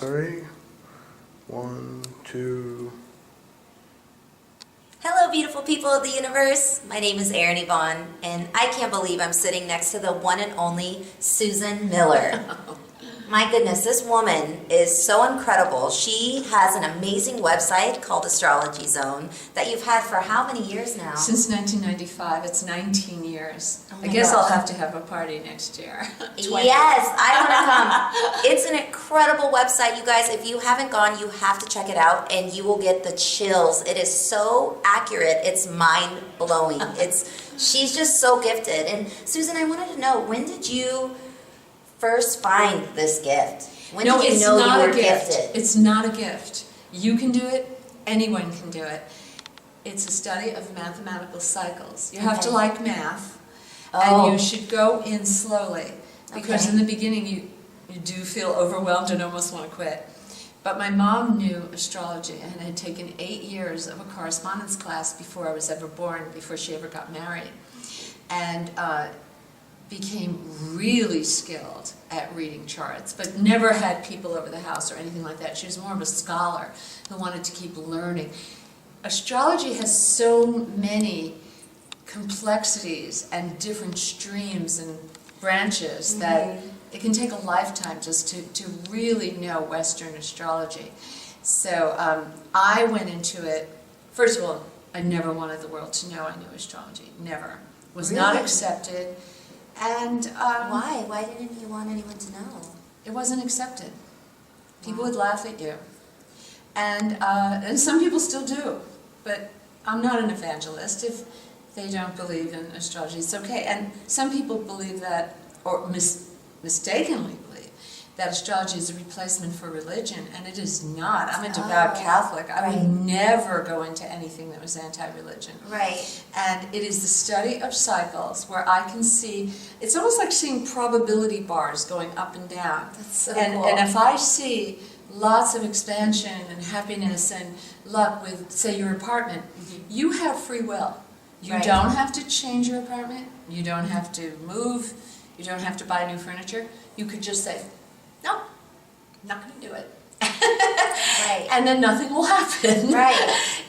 sorry. 1, 2. Hello, beautiful people of the universe. My name is Erin Yvonne, and I can't believe I'm sitting next to the one and only Susan Miller. My goodness, this woman is so incredible. She has an amazing website called Astrology Zone that you've had for how many years now? Since 1995. It's 19 years. Oh I guess gosh. I'll have to have a party next year. 20. Yes, I want to come. It's an incredible website, you guys. If you haven't gone, you have to check it out, and you will get the chills. It is so accurate. It's mind-blowing. She's just so gifted. And Susan, I wanted to know, when did you first find this gift? When No, did you it's know not you were a gift. gifted? It's not a gift. You can do it. Anyone can do it. It's a study of mathematical cycles. You have to Okay. like math, Oh. and you should go in slowly, because Okay. in the beginning you do feel overwhelmed and almost want to quit. But my mom knew astrology and had taken 8 years of a correspondence class before I was ever born, before she ever got married, and became really skilled at reading charts, but never had people over the house or anything like that. She was more of a scholar who wanted to keep learning. Astrology has so many complexities and different streams and branches that it can take a lifetime just to really know Western astrology. So I went into it, first of all, I never wanted the world to know I knew astrology, never. Was not Really? accepted. And Why? Why didn't you want anyone to know? it wasn't accepted. People Wow. would laugh at you. And some people still do. But I'm not an evangelist. If they don't believe in astrology, it's okay. And some people believe that, or mistakenly believe, that astrology is a replacement for religion, and it is not. I'm a devout Catholic. I would never go into anything that was anti-religion. Right. And it is the study of cycles where I can see, it's almost like seeing probability bars going up and down. That's so And cool. if I see lots of expansion and happiness and luck with, say, your apartment, you have free will. You Right. don't have to change your apartment. You don't have to move. You don't have to buy new furniture. You could just say, no, not going to do it. Right. And then nothing will happen. Right.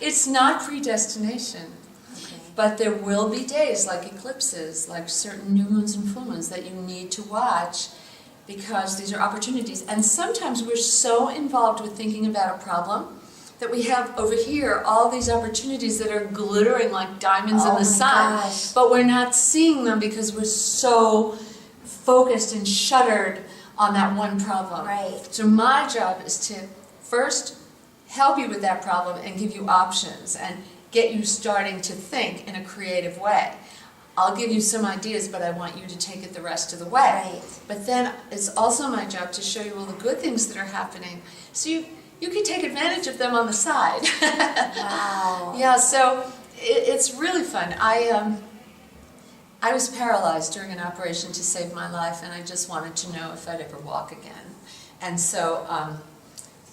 It's not predestination. Okay. But there will be days like eclipses, like certain new moons and full moons that you need to watch, because these are opportunities. And sometimes we're so involved with thinking about a problem that we have over here all these opportunities that are glittering like diamonds in Oh the my sun. gosh. But we're not seeing them because we're so focused and shuttered on that one problem. Right. So my job is to first help you with that problem and give you options and get you starting to think in a creative way. I'll give you some ideas, but I want you to take it the rest of the way. Right. But then it's also my job to show you all the good things that are happening, so you can take advantage of them on the side. Wow. Yeah, so it's really fun. I was paralyzed during an operation to save my life, and I just wanted to know if I'd ever walk again. And so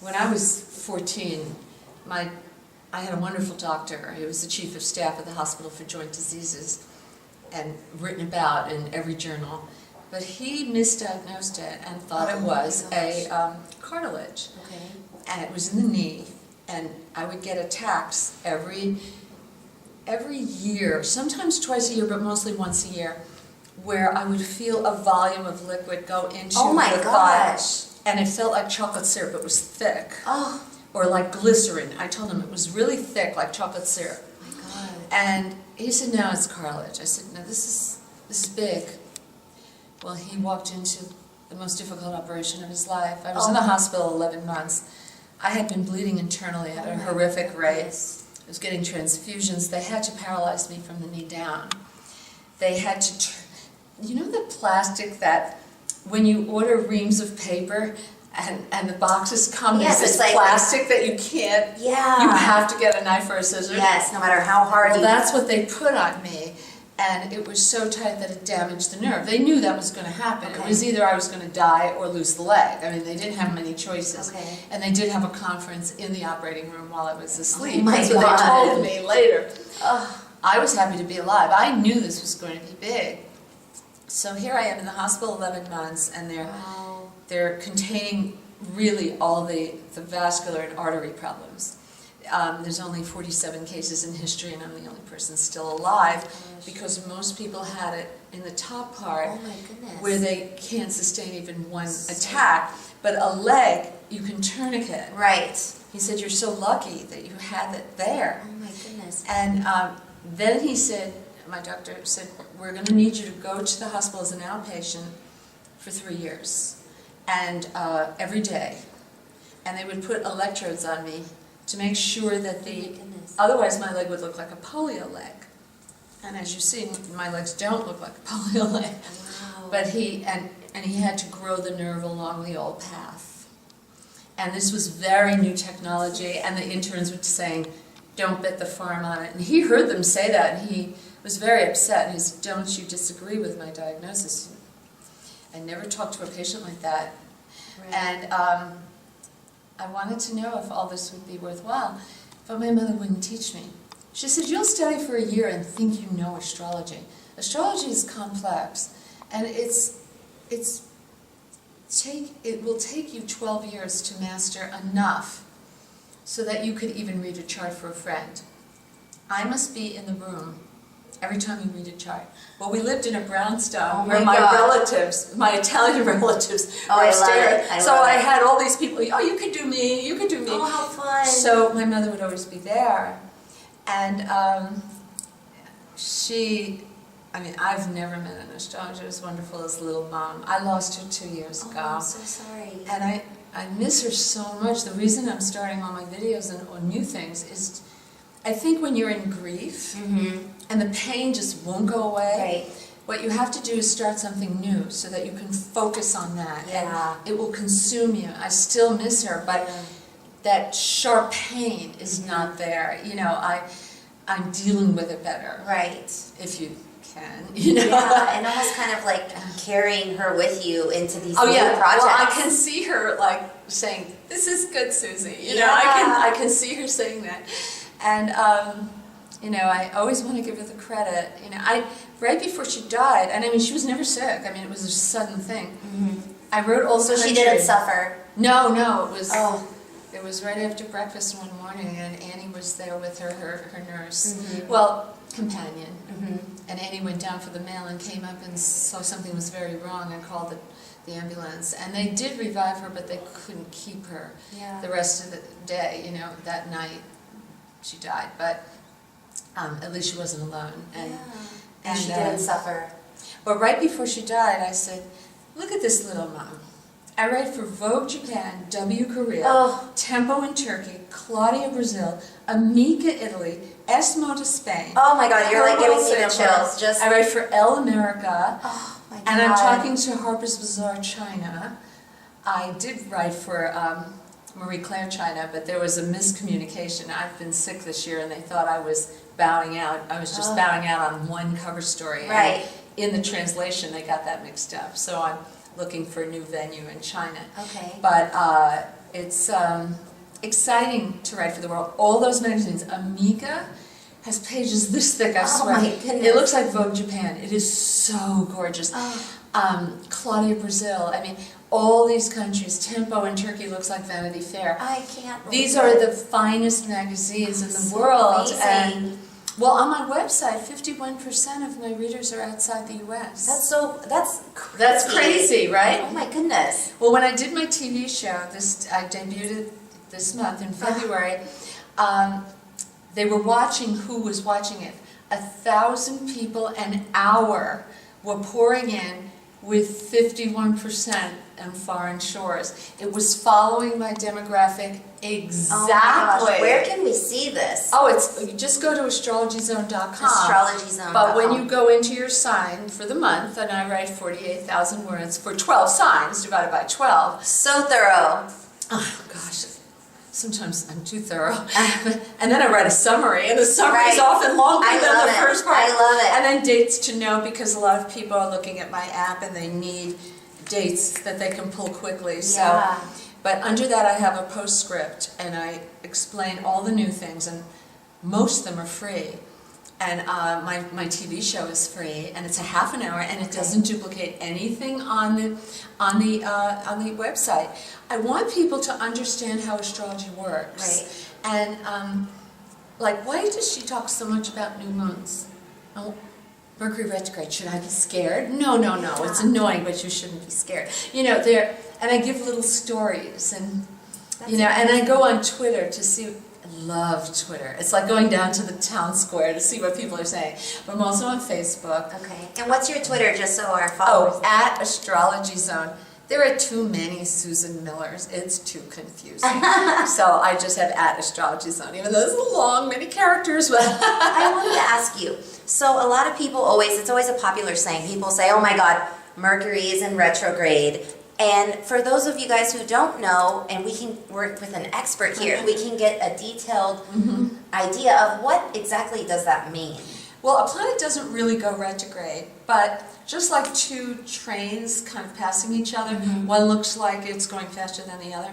when I was 14, I had a wonderful doctor. He was the chief of staff at the Hospital for Joint Diseases and written about in every journal. But he misdiagnosed it and thought it was a cartilage. Okay. And it was in the knee. And I would get attacks every year, sometimes twice a year, but mostly once a year, where I would feel a volume of liquid go into Oh my the thigh. gosh. And it felt like chocolate syrup. It was thick. Oh Or like glycerin. I told him it was really thick, like chocolate syrup. my God. And he said, no, it's cartilage. I said, no, this is big. Well, he walked into the most difficult operation of his life. I was in the hospital 11 months. I had been bleeding internally at a horrific rate. I was getting transfusions. They had to paralyze me from the knee down. They had to, you know the plastic that when you order reams of paper and the boxes come, Yes, there's it's this like- plastic that you can't, Yeah. you have to get a knife or a scissors. Yes, no matter how hard Well, you... that's what they put on me, and it was so tight that it damaged the nerve. They knew that was going to happen. It Okay. was either I was going to die or lose the leg. I mean, they didn't have many choices. Okay. And they did have a conference in the operating room while I was asleep. Oh my That's what God. they told me later. Oh, I was happy to be alive. I knew this was going to be big. So here I am in the hospital 11 months, and wow. they're containing really all the vascular and artery problems. There's only 47 cases in history, and I'm the only person still alive, because most people had it in the top part, Oh my goodness. where they can't sustain even one attack. But a leg, you can tourniquet. Right. He said, you're so lucky that you had it there. Oh my goodness. And then he said, my doctor said, we're going to need you to go to the hospital as an outpatient for 3 years, and every day. And they would put electrodes on me to make sure that otherwise my leg would look like a polio leg. And as you see, my legs don't look like a polio leg. Wow. But he had to grow the nerve along the old path. And this was very new technology, and the interns were saying, don't bet the farm on it. And he heard them say that, and he was very upset. And he said, don't you disagree with my diagnosis? I never talked to a patient like that. Right. And I wanted to know if all this would be worthwhile, but my mother wouldn't teach me. She said, you'll study for a year and think you know astrology. Astrology is complex, and it will take you 12 years to master enough so that you could even read a chart for a friend. I must be in the room every time you read a chart. Well, we lived in a brownstone where my relatives, my Italian relatives, were upstairs. So I had all these people, oh, you could do me, you could do me. Oh, how fun. So my mother would always be there. And I've never met an astrologer as wonderful as little mom. I lost her 2 years ago. Oh, I'm so sorry. And I miss her so much. The reason I'm starting all my videos on new things is, I think when you're in grief, and the pain just won't go away, what you have to do is start something new so that you can focus on that. Yeah. And it will consume you. I still miss her, but that sharp pain is not there. You know, I'm dealing with it better. Right. If you can, you know. Yeah, and almost kind of like carrying her with you into these new projects. projects. Well, I can see her like saying, "This is good, Susie." You know, Yeah. I can see her saying that, and you know, I always want to give her the credit. You know, right before she died, and I mean, she was never sick. I mean, it was a sudden thing. I wrote all So she didn't suffer. No, it was. Oh. It was right after breakfast one morning, and Annie was there with her nurse, well, companion. And Annie went down for the mail and came up and saw something was very wrong and called the ambulance. And they did revive her, but they couldn't keep her the rest of the day. You know, that night she died, but at least she wasn't alone. And she didn't suffer. But right before she died, I said, "Look at this little mom. I write for Vogue Japan, W Korea, Tempo in Turkey, Claudia Brazil, Amica Italy, Esmo Spain." Oh my God, you're like giving me the chills. I write for Elle America, my God. and I'm talking to Harper's Bazaar China. I did write for Marie Claire China, but there was a miscommunication. I've been sick this year, and they thought I was bowing out. I was just bowing out on one cover story. Right. And in the translation, they got that mixed up. So I'm looking for a new venue in China. Okay. But it's exciting to write for the world. All those magazines. Amiga has pages this thick, I swear. Oh my goodness. It looks like Vogue Japan. It is so gorgeous. Claudia Brazil. I mean, all these countries. Tempo in Turkey looks like Vanity Fair. I can't believe These are the finest magazines in the world. Amazing. And well, on my website, 51% of my readers are outside the U.S. That's crazy, right? Oh my goodness. Well, when I did my TV show, I debuted it this month in February, they were watching who was watching it. 1,000 people an hour were pouring in with 51% on foreign shores. It was following my demographic exactly. Oh my gosh, where can we see this? Oh, you just go to astrologyzone.com. Astrologyzone.com. But when you go into your sign for the month, and I write 48,000 words for 12 signs divided by 12. So thorough. Oh gosh, sometimes I'm too thorough. And then I write a summary, and the summary is often longer than the first part. I love it. And then dates to know, because a lot of people are looking at my app and they need dates that they can pull quickly. So, but under that I have a postscript, and I explain all the new things, and most of them are free. And my TV show is free, and it's a half an hour, and it doesn't duplicate anything on the website. I want people to understand how astrology works. Right. And like, why does she talk so much about new moons? Oh, Mercury retrograde. Should I be scared? No, no, no. It's annoying, but you shouldn't be scared. You know, and I give little stories, and you know, and I go on Twitter to see. I love Twitter. It's like going down to the town square to see what people are saying. But I'm also on Facebook. Okay. And what's your Twitter, just so our followers? Oh, at Astrology Zone. There are too many Susan Millers. It's too confusing. So I just have at Astrology Zone, even though it's long, many characters. But I wanted to ask you. So a lot of people it's always a popular saying. People say, "Oh my God, Mercury is in retrograde." And for those of you guys who don't know, and we can work with an expert here, we can get a detailed idea of what exactly does that mean. well, a planet doesn't really go retrograde, but just like two trains kind of passing each other, one looks like it's going faster than the other.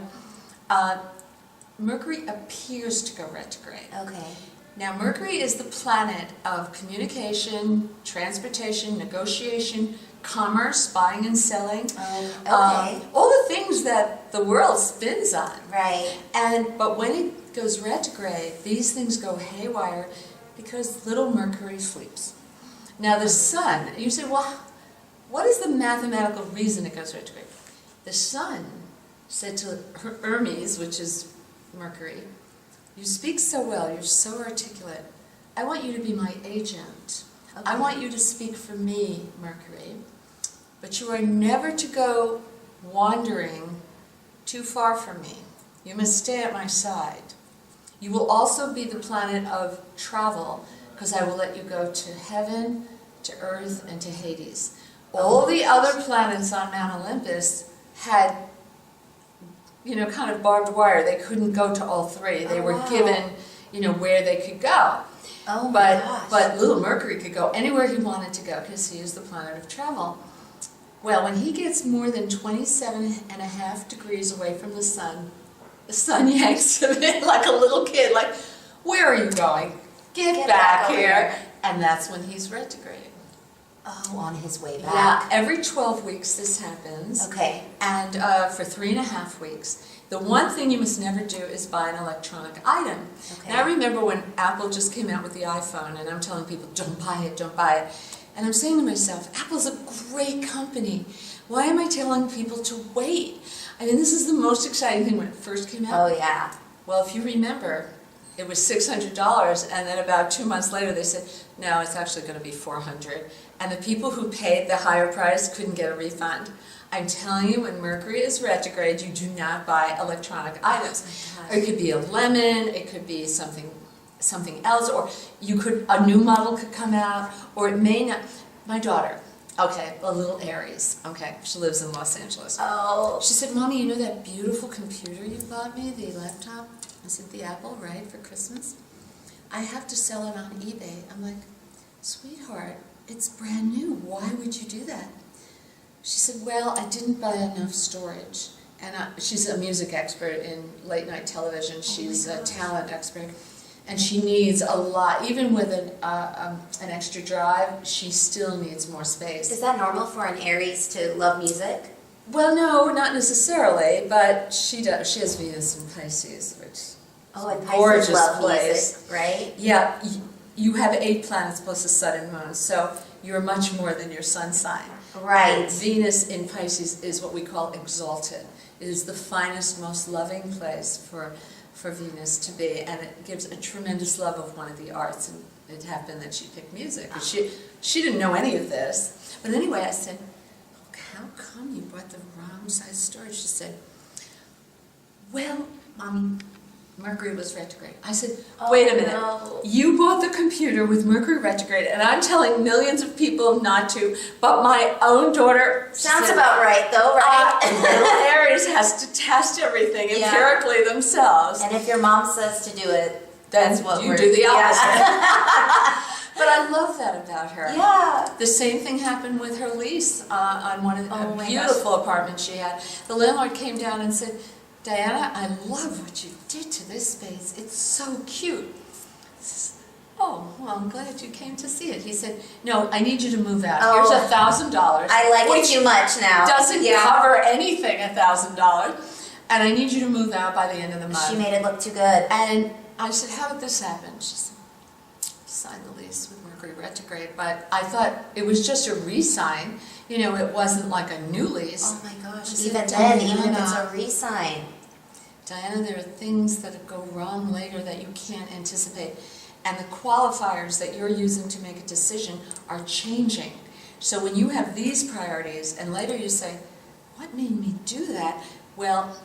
Mercury appears to go retrograde. Okay. Now, Mercury is the planet of communication, transportation, negotiation, commerce, buying and selling. Okay. All the things that the world spins on. Right. But when it goes retrograde, these things go haywire because little Mercury sleeps. Now the sun, you say, well, what is the mathematical reason it goes retrograde? The sun said to Hermes, which is Mercury, you speak so well, you're so articulate. I want you to be my agent. Okay. I want you to speak for me, Mercury. But you are never to go wandering too far from me. You must stay at my side. You will also be the planet of travel, because I will let you go to heaven, to earth, and to Hades. All the other planets on Mount Olympus had, you know, kind of barbed wire. They couldn't go to all three. They were given, you know, where they could go. Oh my gosh. But little Mercury could go anywhere he wanted to go because he is the planet of travel. Well, when he gets more than 27.5 degrees away from the sun yanks him in like a little kid, like, where are you going? Get back here. And that's when he's retrograde. Oh, on his way Yeah, back. every 12 weeks this happens. Okay. And for 3.5 weeks. The one thing you must never do is buy an electronic item. Okay. And I remember when Apple just came out with the iPhone, and I'm telling people, don't buy it, don't buy it. And I'm saying to myself, Apple's a great company. Why am I telling people to wait? I mean, this is the most exciting thing when it first came out. Oh yeah. Well, if you remember, it was $600, and then about 2 months later they said, no, it's actually going to be $400. And the people who paid the higher price couldn't get a refund. I'm telling you, when Mercury is retrograde, you do not buy electronic items. Oh my gosh. It could be a lemon, it could be something else, or a new model could come out, or it may not. My daughter, okay, a little Aries, okay, she lives in Los Angeles. Oh. She said, Mommy, you know that beautiful computer you bought me, the laptop? I said, the Apple, right, for Christmas? I have to sell it on eBay. I'm like, sweetheart, it's brand new. Why would you do that? She said, well, I didn't buy enough storage. And she's a music expert in late night television. She's a talent expert. And she needs a lot, even with an extra drive, she still needs more space. Is that normal for an Aries to love music? Well, no, not necessarily, but she does. She has Venus in Pisces, which Oh, and is a Pisces gorgeous love place. music, right? Yeah, you have 8 planets plus the sun and moon, so you're much more than your sun sign. Right. And Venus in Pisces is what we call exalted. It is the finest, most loving place for Venus to be, and it gives a tremendous love of one of the arts. And it happened that she picked music. She didn't know any of this, but anyway, I said, how come you bought the wrong size storage? She said, well, Mommy, Mercury was retrograde. I said, wait a minute. No. You bought the computer with Mercury retrograde, and I'm telling millions of people not to, but my own daughter... Sounds said, about right, though, right? little Aries has to test everything Yeah. empirically themselves. And if your mom says to do it, Then that's what you we're... do the opposite. Yeah. But I love that about her. Yeah. The same thing happened with her lease on one of Oh the my beautiful apartments she had. The landlord came down and said, Diana, I love what you did to this space. It's so cute. oh, well, I'm glad you came to see it. He said, no, I need you to move out. Oh. Here's $1,000. I like it too much now. Doesn't Yeah. cover anything, $1,000. And I need you to move out by the end of the month. She made it look too good. And I said, how did this happen? She said, signed the lease with Mercury retrograde. But I thought it was just a re-sign. You know, it wasn't like a new lease. Oh my gosh, I said, even then, even if Diana, it's a re-sign. Diana, there are things that go wrong later that you can't anticipate. And the qualifiers that you're using to make a decision are changing. So when you have these priorities and later you say, what made me do that? Well,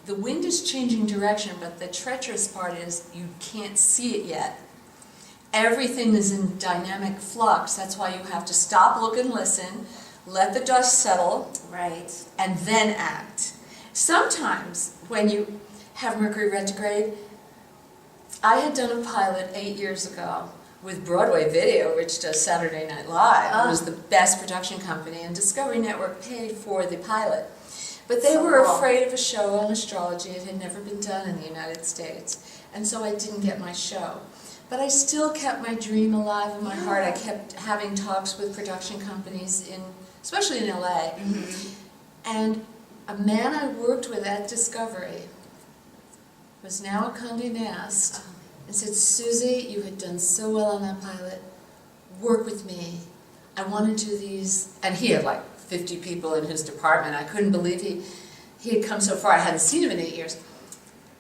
the wind is changing direction, but the treacherous part is you can't see it yet. Everything is in dynamic flux. That's why you have to stop, look, and listen, let the dust settle, Right. and then act. Sometimes when you have Mercury retrograde, I had done a pilot 8 years ago with Broadway Video, which does Saturday Night Live. Oh. It was the best production company, and Discovery Network paid for the pilot. But they So were cool. afraid of a show on astrology. It had never been done in the United States. And so I didn't get my show. But I still kept my dream alive in my heart. I kept having talks with production companies, especially in LA. Mm-hmm. And a man I worked with at Discovery was now at Condé Nast and said, Susie, you had done so well on that pilot. Work with me. I want to do these. And he had like 50 people in his department. I couldn't believe he had come so far. I hadn't seen him in 8 years.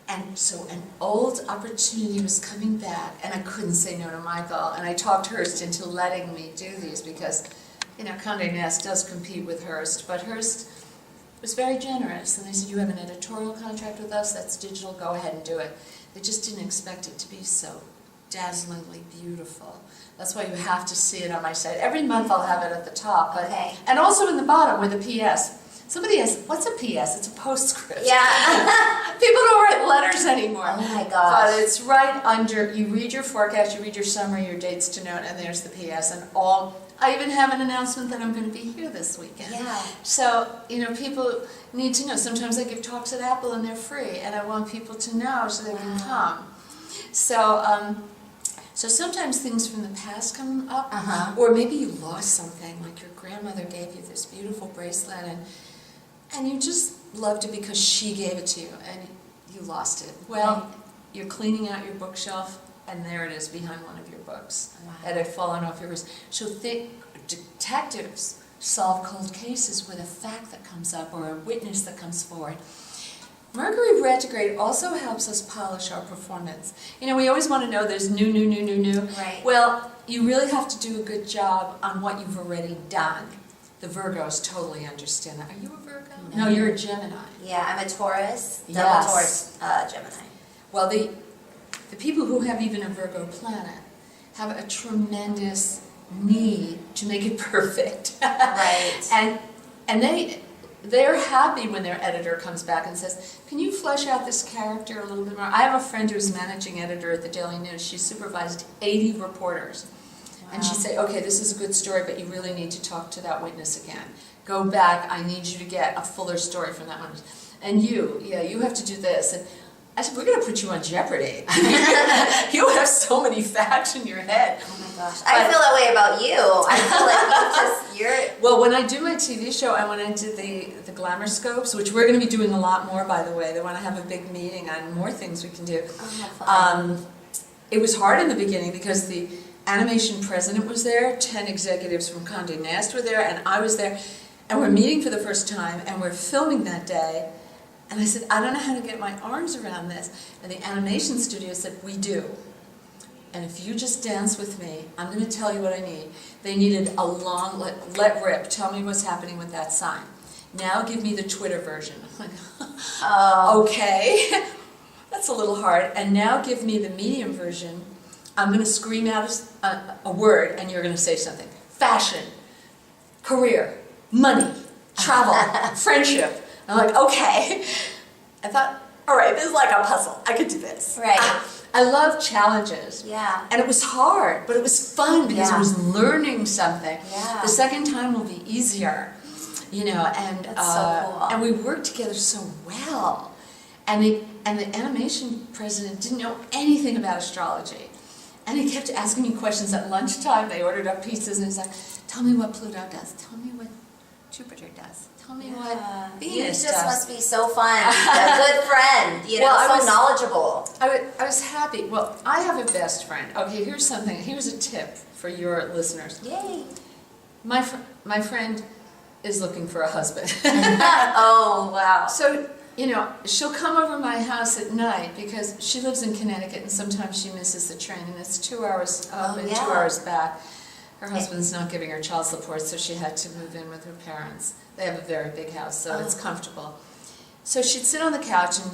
And so an old opportunity was coming back, and I couldn't say no to Michael. And I talked Hearst into letting me do these because, you know, Condé Nast does compete with Hearst, but Hearst was very generous. And they said, you have an editorial contract with us, that's digital, go ahead and do it. They just didn't expect it to be so dazzlingly beautiful. That's why you have to see it on my site. Every month I'll have it at the top, but, Okay. and also in the bottom with a PS. Somebody asks, what's a PS? It's a postscript. Yeah. People don't write letters anymore. Oh my But gosh. it's right under, you read your forecast, you read your summary, your dates to note, and there's the PS. And I even have an announcement that I'm going to be here this weekend. Yeah. So, you know, people need to know. Sometimes I give talks at Apple and they're free, and I want people to know so they can come. So, so sometimes things from the past come up, or maybe you lost something, like your grandmother gave you this beautiful bracelet, and you just loved it because she gave it to you, and you lost it. Well, you're cleaning out your bookshelf, and there it is behind one of your books. Wow. It had fallen off your wrist. So detectives solve cold cases with a fact that comes up or a witness that comes forward. Mercury retrograde also helps us polish our performance. You know, we always want to know there's new. Right. Well, you really have to do a good job on what you've already done. The Virgos totally understand that. Are you a Virgo? No, you're a Gemini. Yeah, I'm a Taurus, double Yes. Taurus, Gemini. Well, the people who have even a Virgo planet have a tremendous need to make it perfect. Right. And they're happy when their editor comes back and says, can you flesh out this character a little bit more? I have a friend who's managing editor at the Daily News. She supervised 80 reporters. Wow. And she'd say, okay, this is a good story, but you really need to talk to that witness again. Go back, I need you to get a fuller story from that one. And you have to do this. And I said, we're going to put you on Jeopardy. You have so many facts in your head. Oh my gosh. I feel that way about you. I feel like you're... Well, when I do my TV show, and when I did the Glamour Scopes, which we're going to be doing a lot more, by the way. They want to have a big meeting on more things we can do. Oh, how fun. It was hard in the beginning because the animation president was there, 10 executives from Condé Nast were there, and I was there. And we're meeting for the first time, and we're filming that day. And I said, I don't know how to get my arms around this. And the animation studio said, we do. And if you just dance with me, I'm going to tell you what I need. They needed a long, let rip, tell me what's happening with that sign. Now give me the Twitter version. I'm like, okay, that's a little hard. And now give me the medium version. I'm going to scream out a word, and you're going to say something. Fashion, career, money, travel, friendship. I'm like, okay. I thought, all right, this is like a puzzle. I could do this. Right. I love challenges. Yeah. And it was hard, but it was fun because I was learning something. Yeah. The second time will be easier, you know, and That's so cool. and we worked together so well. And the animation president didn't know anything about astrology. And he kept asking me questions at lunchtime. They ordered up pizzas, and he's like, tell me what Pluto does. Tell me what Jupiter does. Tell me what You Venus just does. must be so fun, a good friend, you know, Well, I so was- knowledgeable. I was happy. Well, I have a best friend. Okay, here's something. Here's a tip for your listeners. Yay. My friend is looking for a husband. Oh, wow. So, you know, she'll come over my house at night because she lives in Connecticut and sometimes she misses the train and it's 2 hours up Oh, and yeah. 2 hours back. Her husband's not giving her child support, so she had to move in with her parents. They have a very big house, so it's comfortable. So she'd sit on the couch and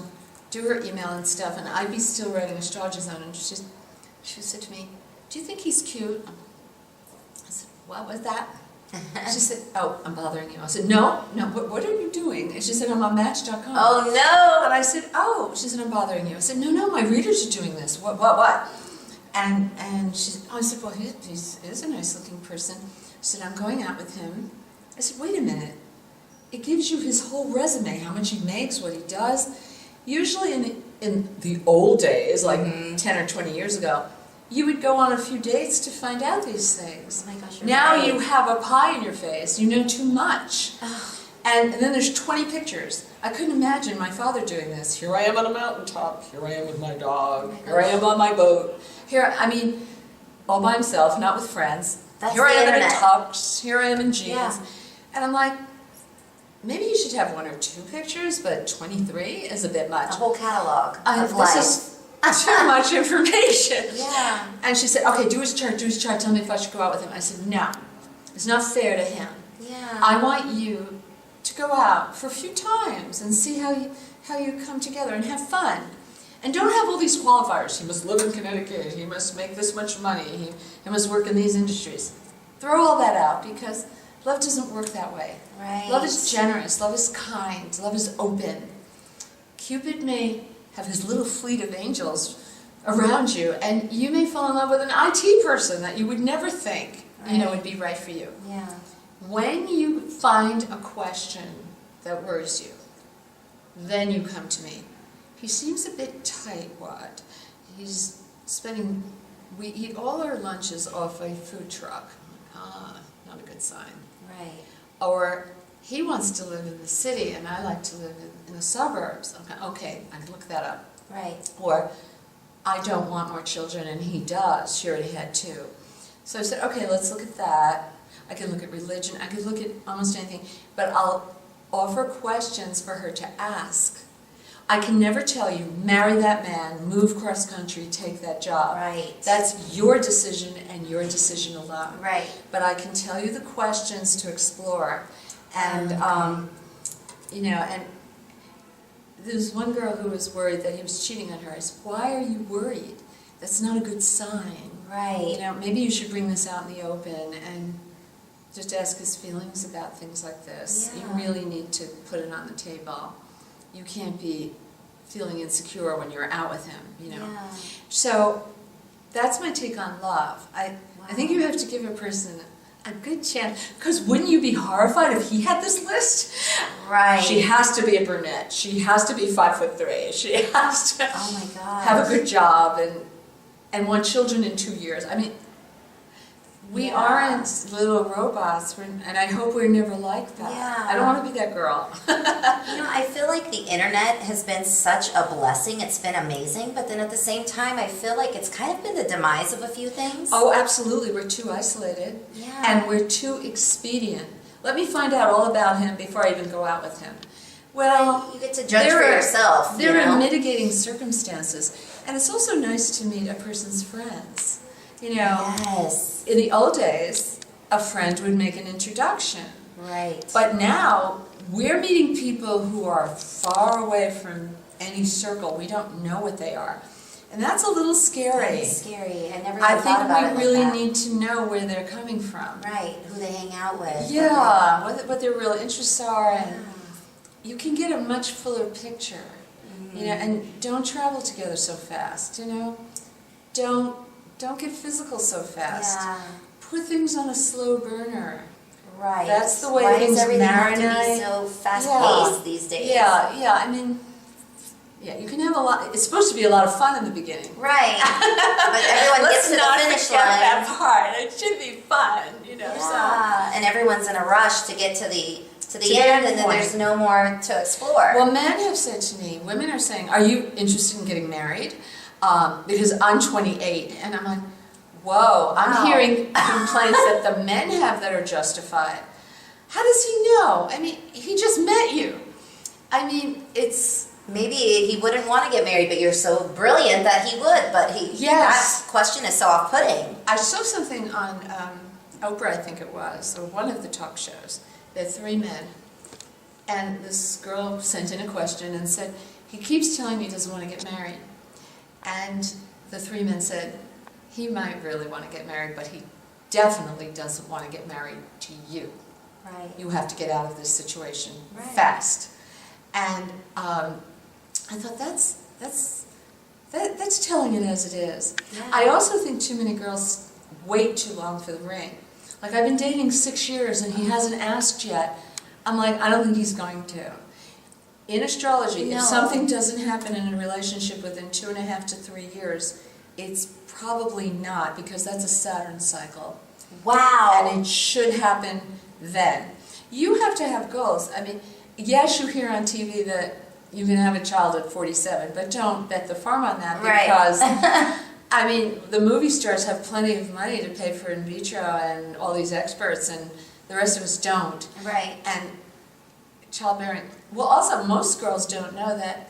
do her email and stuff, and I'd be still writing Astrology Zone, and she said to me, "Do you think he's cute?" I said, "What was that?" She said, "Oh, I'm bothering you." I said, No, what are you doing? And she said, "I'm on Match.com." Oh, no. And I said, "Oh," she said, "I'm bothering you." I said, No, my readers are doing this. What? And I said, "Well, he is a nice looking person." I said, "I'm going out with him." I said, "Wait a minute. It gives you his whole resume, how much he makes, what he does." Usually in the old days, like 10 or 20 years ago, you would go on a few dates to find out these things. Oh my gosh, you're Now right. you have a pie in your face. You know too much. And then there's 20 pictures. I couldn't imagine my father doing this. Here I am on a mountaintop. Here I am with my dog. Here I am on my boat. All by himself, not with friends. That's Here I the am in a internet. tux. Here I am in jeans. Yeah. And I'm like, maybe you should have 1 or 2 pictures, but 23 is a bit much. A whole catalog of This life. is too much information. Yeah. And she said, "Okay, do his chart, tell me if I should go out with him." I said, "No, it's not fair to him. Yeah. I want you to go out for a few times and see how you come together and have fun. And don't have all these qualifiers. He must live in Connecticut. He must make this much money. He must work in these industries. Throw all that out because love doesn't work that way. Right. Love is generous. Love is kind. Love is open. Cupid may have his little fleet of angels around you, and you may fall in love with an IT person that you would never think would be right for you. Yeah. When you find a question that worries you, then you come to me. He seems a bit tightwad. He's spending, we eat all our lunches off a food truck. Not a good sign. Right. Or he wants to live in the city and I like to live in the suburbs. Okay, I can look that up. Right. Or I don't want more children and he does. She already had 2. So I said, okay, let's look at that. I can look at religion. I could look at almost anything. But I'll offer questions for her to ask. I can never tell you, marry that man, move cross country, take that job. Right. That's your decision and your decision alone. Right. But I can tell you the questions to explore. And, and there was one girl who was worried that he was cheating on her. I said, why are you worried? That's not a good sign. Right. Maybe you should bring this out in the open and just ask his feelings about things like this. Yeah. You really need to put it on the table. You can't be feeling insecure when you're out with him, Yeah. So that's my take on love. I think you have to give a person a good chance, because wouldn't you be horrified if he had this list? Right. She has to be a brunette. She has to be 5'3". She has to Oh my God. have a good job and want children in 2 years. I mean, we Yeah. aren't little robots, and I hope we're never like that. Yeah. I don't want to be that girl. I feel like the internet has been such a blessing. It's been amazing, but then at the same time, I feel like it's kind of been the demise of a few things. Oh, absolutely. We're too isolated. Yeah. And we're too expedient. Let me find out all about him before I even go out with him. Well, you get to judge for yourself. There you know? are mitigating circumstances. And it's also nice to meet a person's friends. Yes. In the old days, a friend would make an introduction. Right. But now, we're meeting people who are far away from any circle. We don't know what they are. And that's a little scary. That's scary. I never I even thought about think it we really like that. need to know where they're coming from. Right. Who they hang out with. Yeah, what their real interests are, and you can get a much fuller picture. And don't travel together so fast. Don't get physical so fast. Yeah. Put things on a slow burner. Right. That's the way Why things does everything have to be marinate? so fast-paced these days? Yeah. I mean, Yeah, you can have a lot, it's supposed to be a lot of fun in the beginning. Right. But everyone gets to the finish line. that part. It should be fun, you know. Yeah, and everyone's in a rush to get to the the end, end and then point. there's no more to explore. Well, men have said to me, women are saying, "Are you interested in getting married?" Because I'm 28, and I'm like, "Whoa!" I'm Wow. hearing complaints that the men have that are justified. How does he know? I mean, he just met you. I mean, it's. Maybe he wouldn't want to get married, but you're so brilliant that he would. But Yes. that question is so off-putting. I saw something on Oprah, I think it was, or one of the talk shows. There are 3 men, and this girl sent in a question and said, "He keeps telling me he doesn't want to get married." And the 3 men said, "He might really want to get married, but he definitely doesn't want to get married to you. Right. You have to get out of this situation Right. fast." And I thought that's telling it as it is. Yeah. I also think too many girls wait too long for the ring. Like, I've been dating 6 years and he hasn't asked yet. I'm like, I don't think he's going to. In astrology, No. if something doesn't happen in a relationship within 2.5 to 3 years, it's probably not, because that's a Saturn cycle. Wow. And it should happen then. You have to have goals. I mean, yes, you hear on TV that you can have a child at 47, but don't bet the farm on that, Right. because, I mean, the movie stars have plenty of money to pay for in vitro and all these experts, and the rest of us don't. Right. And childbearing, well, also, most girls don't know that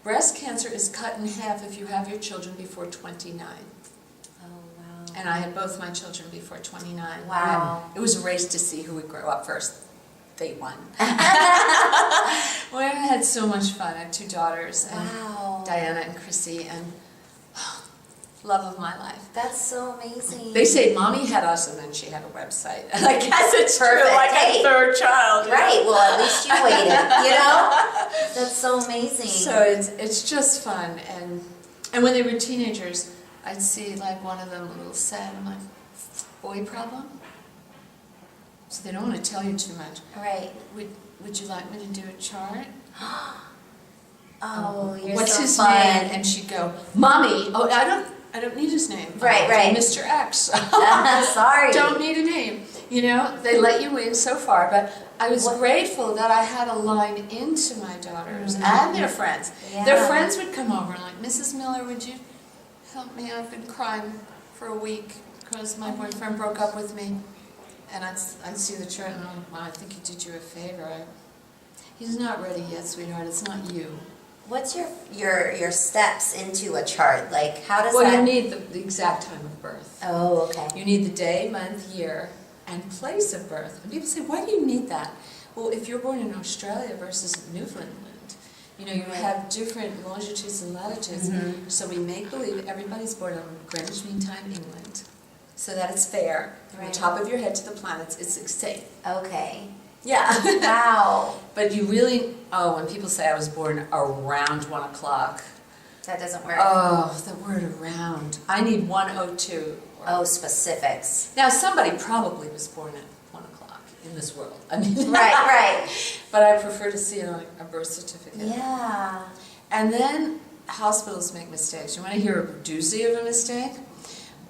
breast cancer is cut in half if you have your children before 29. Oh, wow. And I had both my children before 29. Wow. And it was a race to see who would grow up first. They won. Well, I had so much fun. I have 2 daughters, and Wow. Diana and Chrissy, and love of my life. That's so amazing. They say mommy had us, and then she had a website. And I guess it's Perfect. true, like Hey. a 3rd child. you know? Right. Well, at least you waited. You know. That's so amazing. So it's just fun, and when they were teenagers, I'd see like one of them a little sad. I'm like, boy problem. So they don't want to tell you too much. Right. Would you like me to do a chart? Oh, you're What's so his fun. name? And she'd go, Mommy. Oh, I don't need his name. Right, right. Mr. X. Sorry. Don't need a name. You know, they let you in so far, but I was grateful that I had a line into my daughters and their friends. Yeah. Their friends would come over and like, Mrs. Miller, would you help me? I've been crying for a week because my boyfriend broke up with me. And I'd see the chart and I'm like, well, I think he did you a favor. He's not ready yet, sweetheart. It's not you. What's your steps into a chart? Like, how does Well, that? you need the exact time of birth. Oh, okay. You need the day, month, year, and place of birth. And people say, why do you need that? Well, if you're born in Australia versus Newfoundland, you know, you have different longitudes and latitudes. Mhm. So we make believe everybody's born on Greenwich Mean Time, England, so that it's fair. From Right. the top of your head to the planets, it's safe. Okay. Yeah. Wow. But you really, when people say I was born around 1 o'clock, That doesn't work. oh, the word around. I need 1:02. Oh, specifics. Now, somebody probably was born at 1 o'clock in this world. I mean, Right. but I prefer to see it on a birth certificate. Yeah. And then hospitals make mistakes. You want to hear a doozy of a mistake?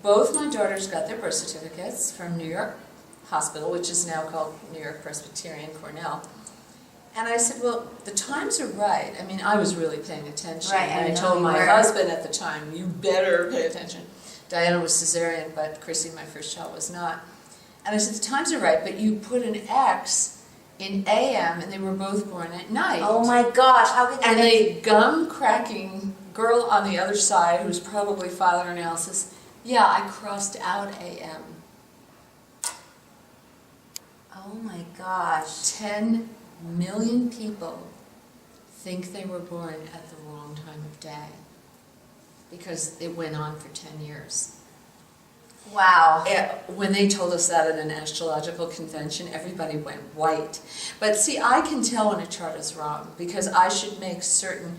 Both my daughters got their birth certificates from New York Hospital, which is now called New York Presbyterian Cornell. And I said, well, the times are right. I mean, I was really paying attention. Right, And I I know told you my were. husband at the time, you better pay attention. Diana was cesarean, but Chrissy, my first child, was not. And I said, the times are right, but you put an X in AM, and they were both born at night. Oh my gosh, how could you And make... the gum-cracking girl on the other side, who's probably father analysis, yeah, I crossed out AM. Oh my gosh. 10 million people think they were born at the wrong time of day because it went on for 10 years. Wow. When they told us that at an astrological convention, everybody went white. But see, I can tell when a chart is wrong because I should make certain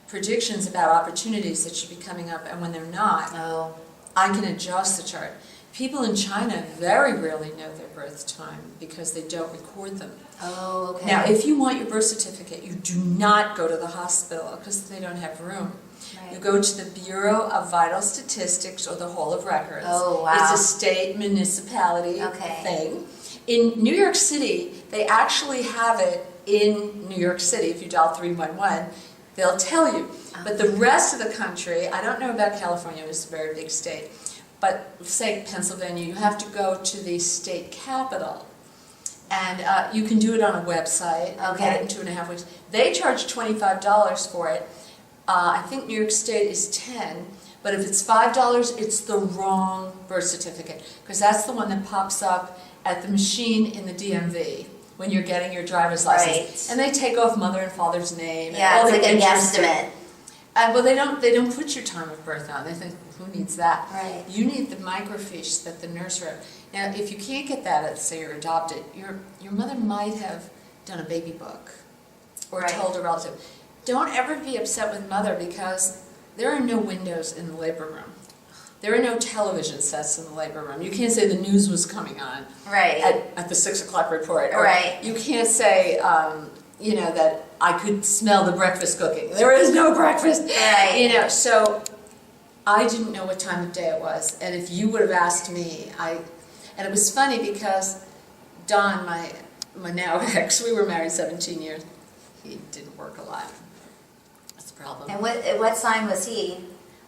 predictions about opportunities that should be coming up, and when they're not, Oh. I can adjust the chart. People in China very rarely know their birth time because they don't record them. Oh, okay. Now, if you want your birth certificate, you do not go to the hospital because they don't have room. Right. You go to the Bureau of Vital Statistics or the Hall of Records. Oh, wow. It's a state municipality Okay. thing. In New York City, they actually have it in New York City. If you dial 311, they'll tell you. But the rest of the country, I don't know about California, it's a very big state. But say Pennsylvania, you have to go to the state capital. And you can do it on a website. Okay. Get it in 2.5 weeks. They charge $25 for it. I think New York State is $10. But if it's $5, it's the wrong birth certificate. Because that's the one that pops up at the machine in the DMV when you're getting your driver's license. Right. And they take off mother and father's name. Yeah, and all it's like their a interesting- guesstimate. Well, they don't put your time of birth on. They think, who needs that? Right. You need the microfiche that the nurse wrote. Now, if you can't get that, let's say you're adopted, your mother might have done a baby book or Right. told a relative. Don't ever be upset with mother because there are no windows in the labor room. There are no television sets in the labor room. You can't say the news was coming on Right. at the 6 o'clock report. Or Right. You can't say, that I could smell the breakfast cooking. There is no breakfast. Right. So I didn't know what time of day it was. And if you would have asked me, and it was funny because Don, my now ex, we were married 17 years. He didn't work a lot. That's the problem. And what sign was he?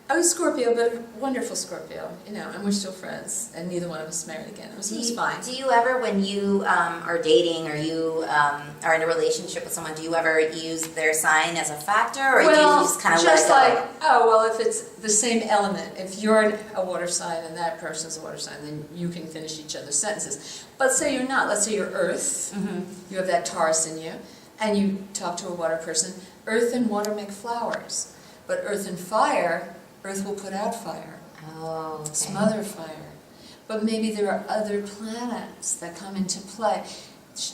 I was Scorpio, but a wonderful Scorpio, and we're still friends, and neither one of us married again. It was fine. Do you ever, when you are dating or you are in a relationship with someone, do you ever use their sign as a factor, or do you just kind of let it go? If it's the same element, if you're a water sign and that person's a water sign, then you can finish each other's sentences. But say you're not. Let's say you're Earth. Mm-hmm. You have that Taurus in you, and you talk to a water person. Earth and water make flowers, but Earth and fire. Earth will put out fire, Oh, okay. smother fire. But maybe there are other planets that come into play.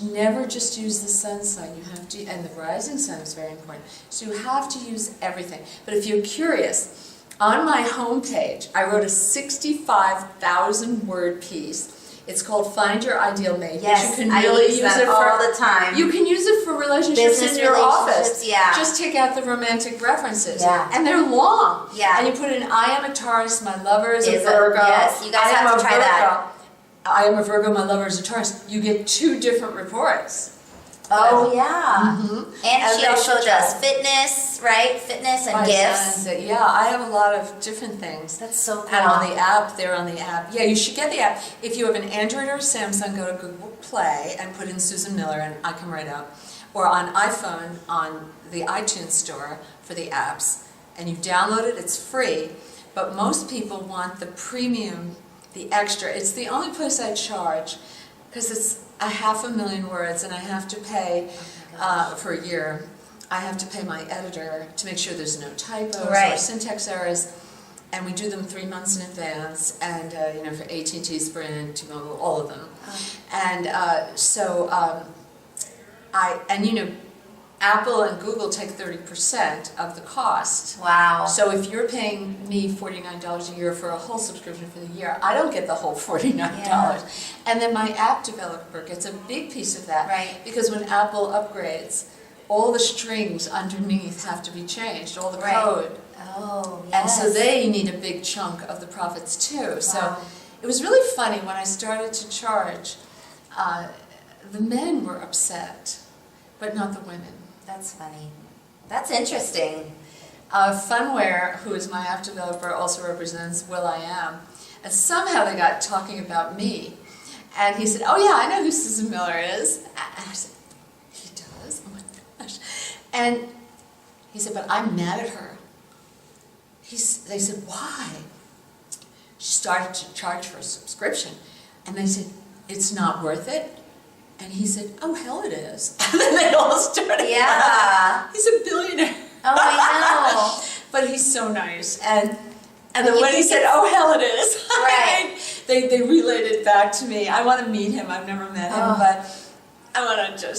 Never just use the sun sign. You have to, and the rising sign is very important. So you have to use everything. But if you're curious, on my homepage, I wrote a 65,000 word piece. It's called Find Your Ideal Mate. Yes, you can I really use that all the time. You can use it for relationships Business in your relationships, office. yeah. Just take out the romantic references. Yeah. And they're long. Yeah. And you put in, I am a Taurus, my lover is a Is a- Virgo. yes, you guys I am have to a try Virgo. that. I am a Virgo, my lover is a Taurus. You get 2 different reports. Oh, yeah. Mhm. And she they also should does try. fitness, right? Fitness and My gifts. sons, yeah, I have a lot of different things. That's so cool. And on the app, they're on the app. Yeah, you should get the app. If you have an Android or a Samsung, go to Google Play and put in Susan Miller, and I come right up. Or on iPhone, on the iTunes store for the apps, and you download it, it's free. But most people want the premium, the extra. It's the only place I charge, because it's 500,000 words, and I have to pay for a year. I have to pay my editor to make sure there's no typos or Right. syntax errors, and we do them 3 months in advance. And for AT&T, Sprint, T-Mobile, all of them. And Apple and Google take 30% of the cost. Wow. So if you're paying me $49 a year for a whole subscription for the year, I don't get the whole $49. Yeah. And then my app developer gets a big piece of that. Right. Because when Apple upgrades, all the strings underneath have to be changed, all the Right. code. Oh, yes. And so they need a big chunk of the profits too. So Wow. it was really funny when I started to charge, the men were upset, but not the women. That's funny. That's interesting. Funware, who is my app developer, also represents will.i.am. And somehow they got talking about me. And he said, oh yeah, I know who Susan Miller is. And I said, he does? Oh my gosh. And he said, but I'm mad at her. They said, why? She started to charge for a subscription. And they said, it's not worth it? And he said, oh, hell it is. And then they all started Yeah. laughing. He's a billionaire. Oh, I know. But he's so nice. And But then you when he think said, it's- oh, hell it is, Right. they relayed it back to me. I want to meet him. I've never met him, Oh. but I want to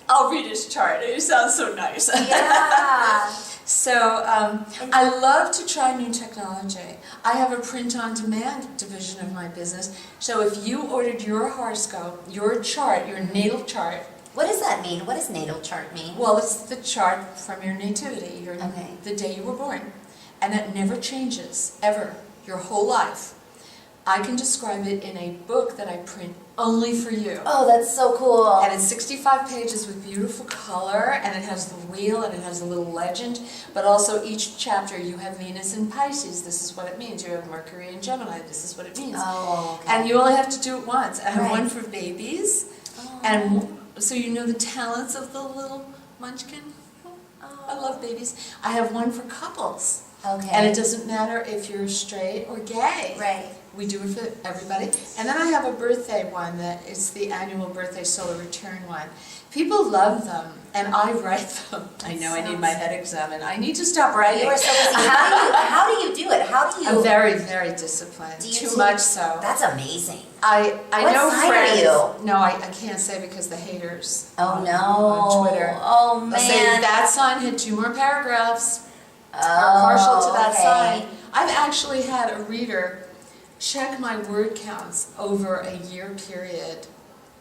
I'll read his chart. He sounds so nice. Yeah. So I love to try new technology. I have a print-on-demand division of my business. So if you ordered your horoscope, your chart, your natal chart, What does that mean? What does natal chart mean? well, it's the chart from your nativity, Okay. the day you were born. And that never changes, ever, your whole life. I can describe it in a book that I print only for you. Oh, that's so cool. And it's 65 pages with beautiful color, and it has the wheel, and it has a little legend, but also each chapter you have Venus in Pisces, this is what it means. You have Mercury in Gemini, this is what it means. Oh, okay. And you only have to do it once. I have Right. one for babies, Oh. and so you know the talents of the little munchkin. I love babies. I have one for couples. Okay. And it doesn't matter if you're straight or gay. Right. We do it for everybody. And then I have a birthday one that is the annual birthday solar return one. People love them, and I write them. I know I need my head examined. I need to stop writing. You are so busy. How do you do it? How do you? I'm very, very disciplined. Do you Too do- much so. That's amazing. I What know sign are friends. you? No, I can't say because the haters Oh on no. Twitter. Oh They'll say man. that sign had 2 more paragraphs. Oh, Are partial to that okay. sign. I've actually had a reader check my word counts over a year period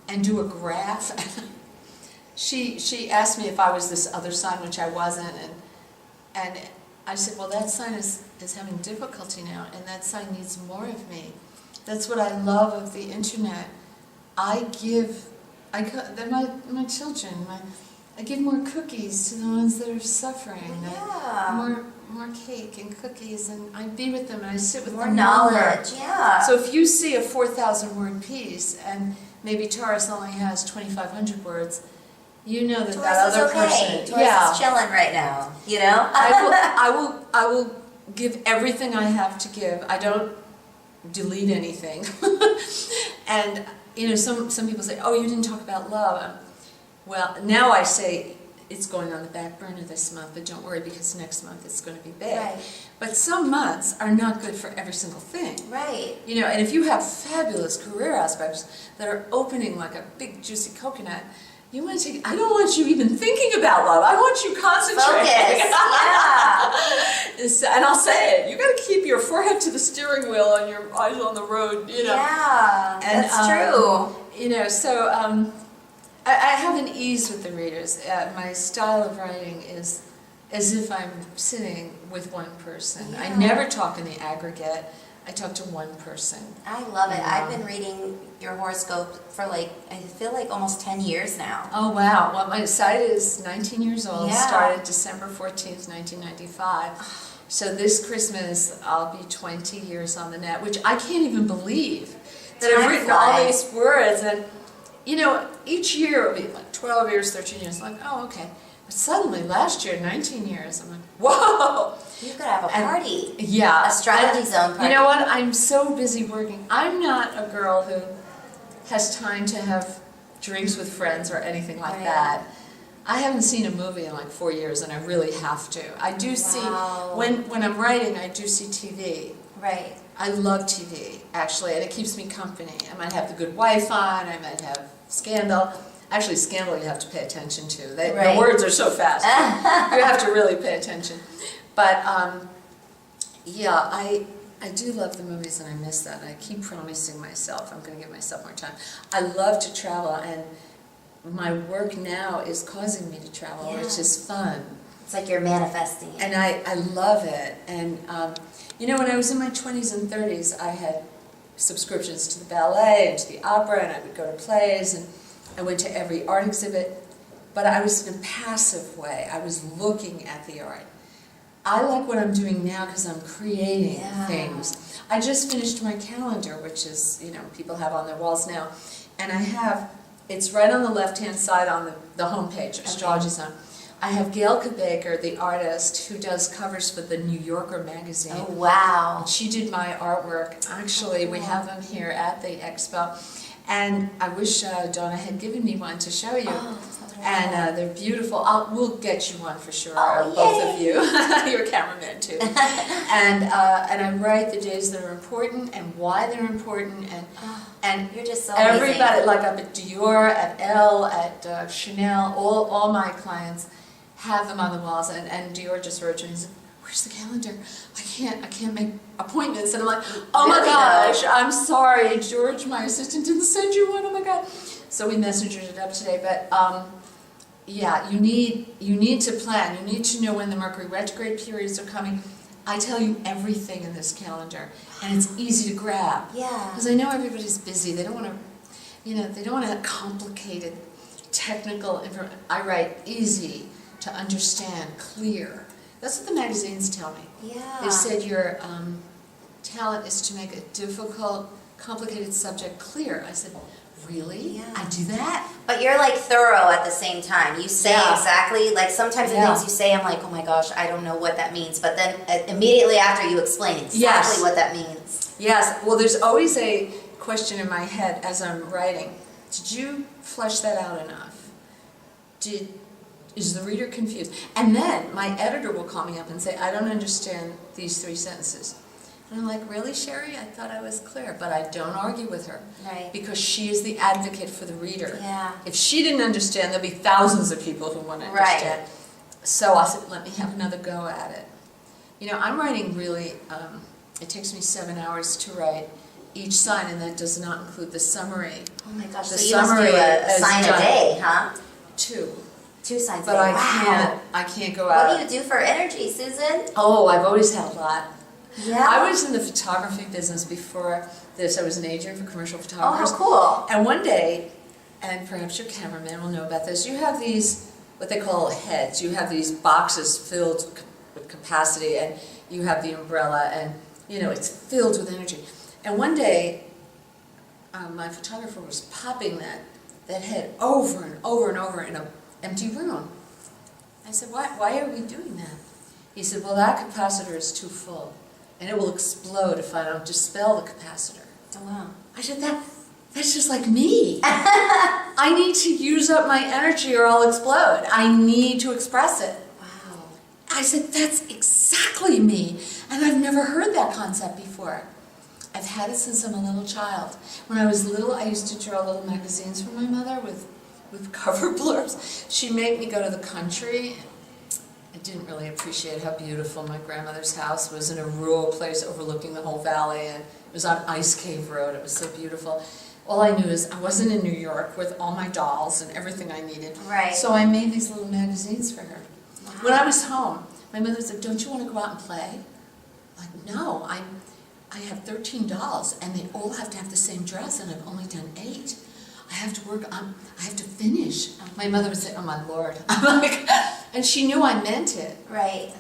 and do a graph. She asked me if I was this other sign, which I wasn't, and I said, well, that sign is having difficulty now, and that sign needs more of me. That's what I love of the internet. They're my children. I give more cookies to the ones that are suffering. Yeah. More cake and cookies, and I be with them and I sit with More them knowledge. Yeah. So if you see a 4,000 word piece and maybe Taurus only has 2,500 words, you know that Taurus that is other okay. person, Taurus is chilling right now. You know. I will give everything I have to give. I don't delete anything. And you know, some people say, "Oh, you didn't talk about love." Well, now I say it's going on the back burner this month, but don't worry because next month it's going to be big. Right. But some months are not good for every single thing. Right. You know, and if you have fabulous career aspects that are opening like a big juicy coconut, you want to take, I don't want you even thinking about love. I want you concentrating. Focus. Yeah. And I'll say it. You got to keep your forehead to the steering wheel and your eyes on the road, you know. Yeah. And, That's true. You know, so I have an ease with the readers. My style of writing is as if I'm sitting with one person. Yeah. I never talk in the aggregate. I talk to one person. I love it. Yeah. I've been reading your horoscope for I feel like almost 10 years now. Oh, wow. Well, my site is 19 years old. Yeah. Started December 14th, 1995. So this Christmas, I'll be 20 years on the net, which I can't even believe that I've Time written all flies. these words. And, you know, each year it'll be like 12 years, 13 years. Like, oh, okay. But suddenly, last year, 19 years, I'm like, whoa! You could have a And- party. Yeah. Astrology zone party. You know what? I'm so busy working. I'm not a girl who has time to have drinks with friends or anything like Right. that. I haven't seen a movie in like 4 years, and I really have to. I do see, Wow. when I'm writing, I do see TV. Right. I love TV, actually, and it keeps me company. I might have The Good Wife on, I might have Scandal. Actually, Scandal you have to pay attention to. Right. The words are so fast. You have to really pay attention. But, yeah, I do love the movies, and I miss that. I keep promising myself I'm going to give myself more time. I love to travel, and my work now is causing me to travel, Yeah. which is fun. It's like you're manifesting it. And I love it. And, you know, when I was in my 20s and 30s, I had subscriptions to the ballet and to the opera, and I would go to plays, and I went to every art exhibit. But I was in a passive way. I was looking at the art. I like what I'm doing now because I'm creating Yeah. things. I just finished my calendar, which is, you know, people have on their walls now. And I have, it's right on the left-hand side on the homepage, Astrology Zone. I have Gail Baker, the artist, who does covers for the New Yorker magazine. Oh, wow. She did my artwork. Actually, we have them here at the expo. And I wish Donna had given me one to show you. Oh, And they're beautiful. We'll get you one for sure, Oh, both of yay. you. You're a cameraman too. And I write the days that are important and why they're important. And You're just so everybody, amazing. like up at Dior, at Elle, at Chanel, all my clients have them on the walls. And Dior just wrote to me and said, "Where's the calendar? I can't make appointments." And I'm like, "Oh my Really, gosh, I'm sorry, George, my assistant didn't send you one. Oh my God." So we messengered it up today, but yeah, you need to plan. You need to know when the Mercury retrograde periods are coming. I tell you everything in this calendar, and it's easy to grab. Yeah. Because I know everybody's busy. They don't want to, they don't want to have complicated, technical information. I write easy to understand, clear. That's what the magazines tell me. Yeah. They said your talent is to make a difficult, complicated subject clear. I said, really? Yeah. I do that? But you're like thorough at the same time. You say Yeah. exactly, like sometimes the Yeah. things you say, I'm like, oh my gosh, I don't know what that means. But then immediately after you explain exactly Yes. what that means. Yes. Well, there's always a question in my head as I'm writing. Did you flesh that out enough? Is the reader confused? And then my editor will call me up and say, "I don't understand these 3 sentences." And I'm like, "Really, Sherry? I thought I was clear." But I don't argue with her. Right. Because she is the advocate for the reader. Yeah. If she didn't understand, there'll be thousands of people who want to Right. understand. So I said, let me have another go at it. I'm writing really, it takes me 7 hours to write each sign, and that does not include the summary. Oh my gosh, The so you must do summary a is sign a done. day, huh? 2. 2 signs But a day. I can't go What out. do you do for energy, Susan? Oh, I've always had a lot. Yeah. I was in the photography business before this. I was an agent for commercial Oh, photographers. how cool. And one day, and perhaps your cameraman will know about this, you have these, what they call heads. You have these boxes filled with capacity, and you have the umbrella, and it's filled with energy. And one day, my photographer was popping that head over and over and over in an empty room. I said, why are we doing that? He said, well, that capacitor is too full, and it will explode if I don't dispel the capacitor. Oh, wow. I said, that's just like me. I need to use up my energy or I'll explode. I need to express it. Wow. I said, that's exactly me. And I've never heard that concept before. I've had it since I'm a little child. When I was little, I used to draw little magazines for my mother with cover blurbs. She'd make me go to the country. I didn't really appreciate how beautiful my grandmother's house was, in a rural place overlooking the whole valley, and it was on Ice Cave Road. It was so beautiful. All I knew is I wasn't in New York with all my dolls and everything I needed. Right. So I made these little magazines for her. Wow. When I was home, my mother said, don't you want to go out and play? I'm like, no, I have 13 dolls, and they all have to have the same dress, and I've only done 8. I have to work on, I have to finish. My mother would say, oh my Lord. I'm like, and she knew I meant it. Right.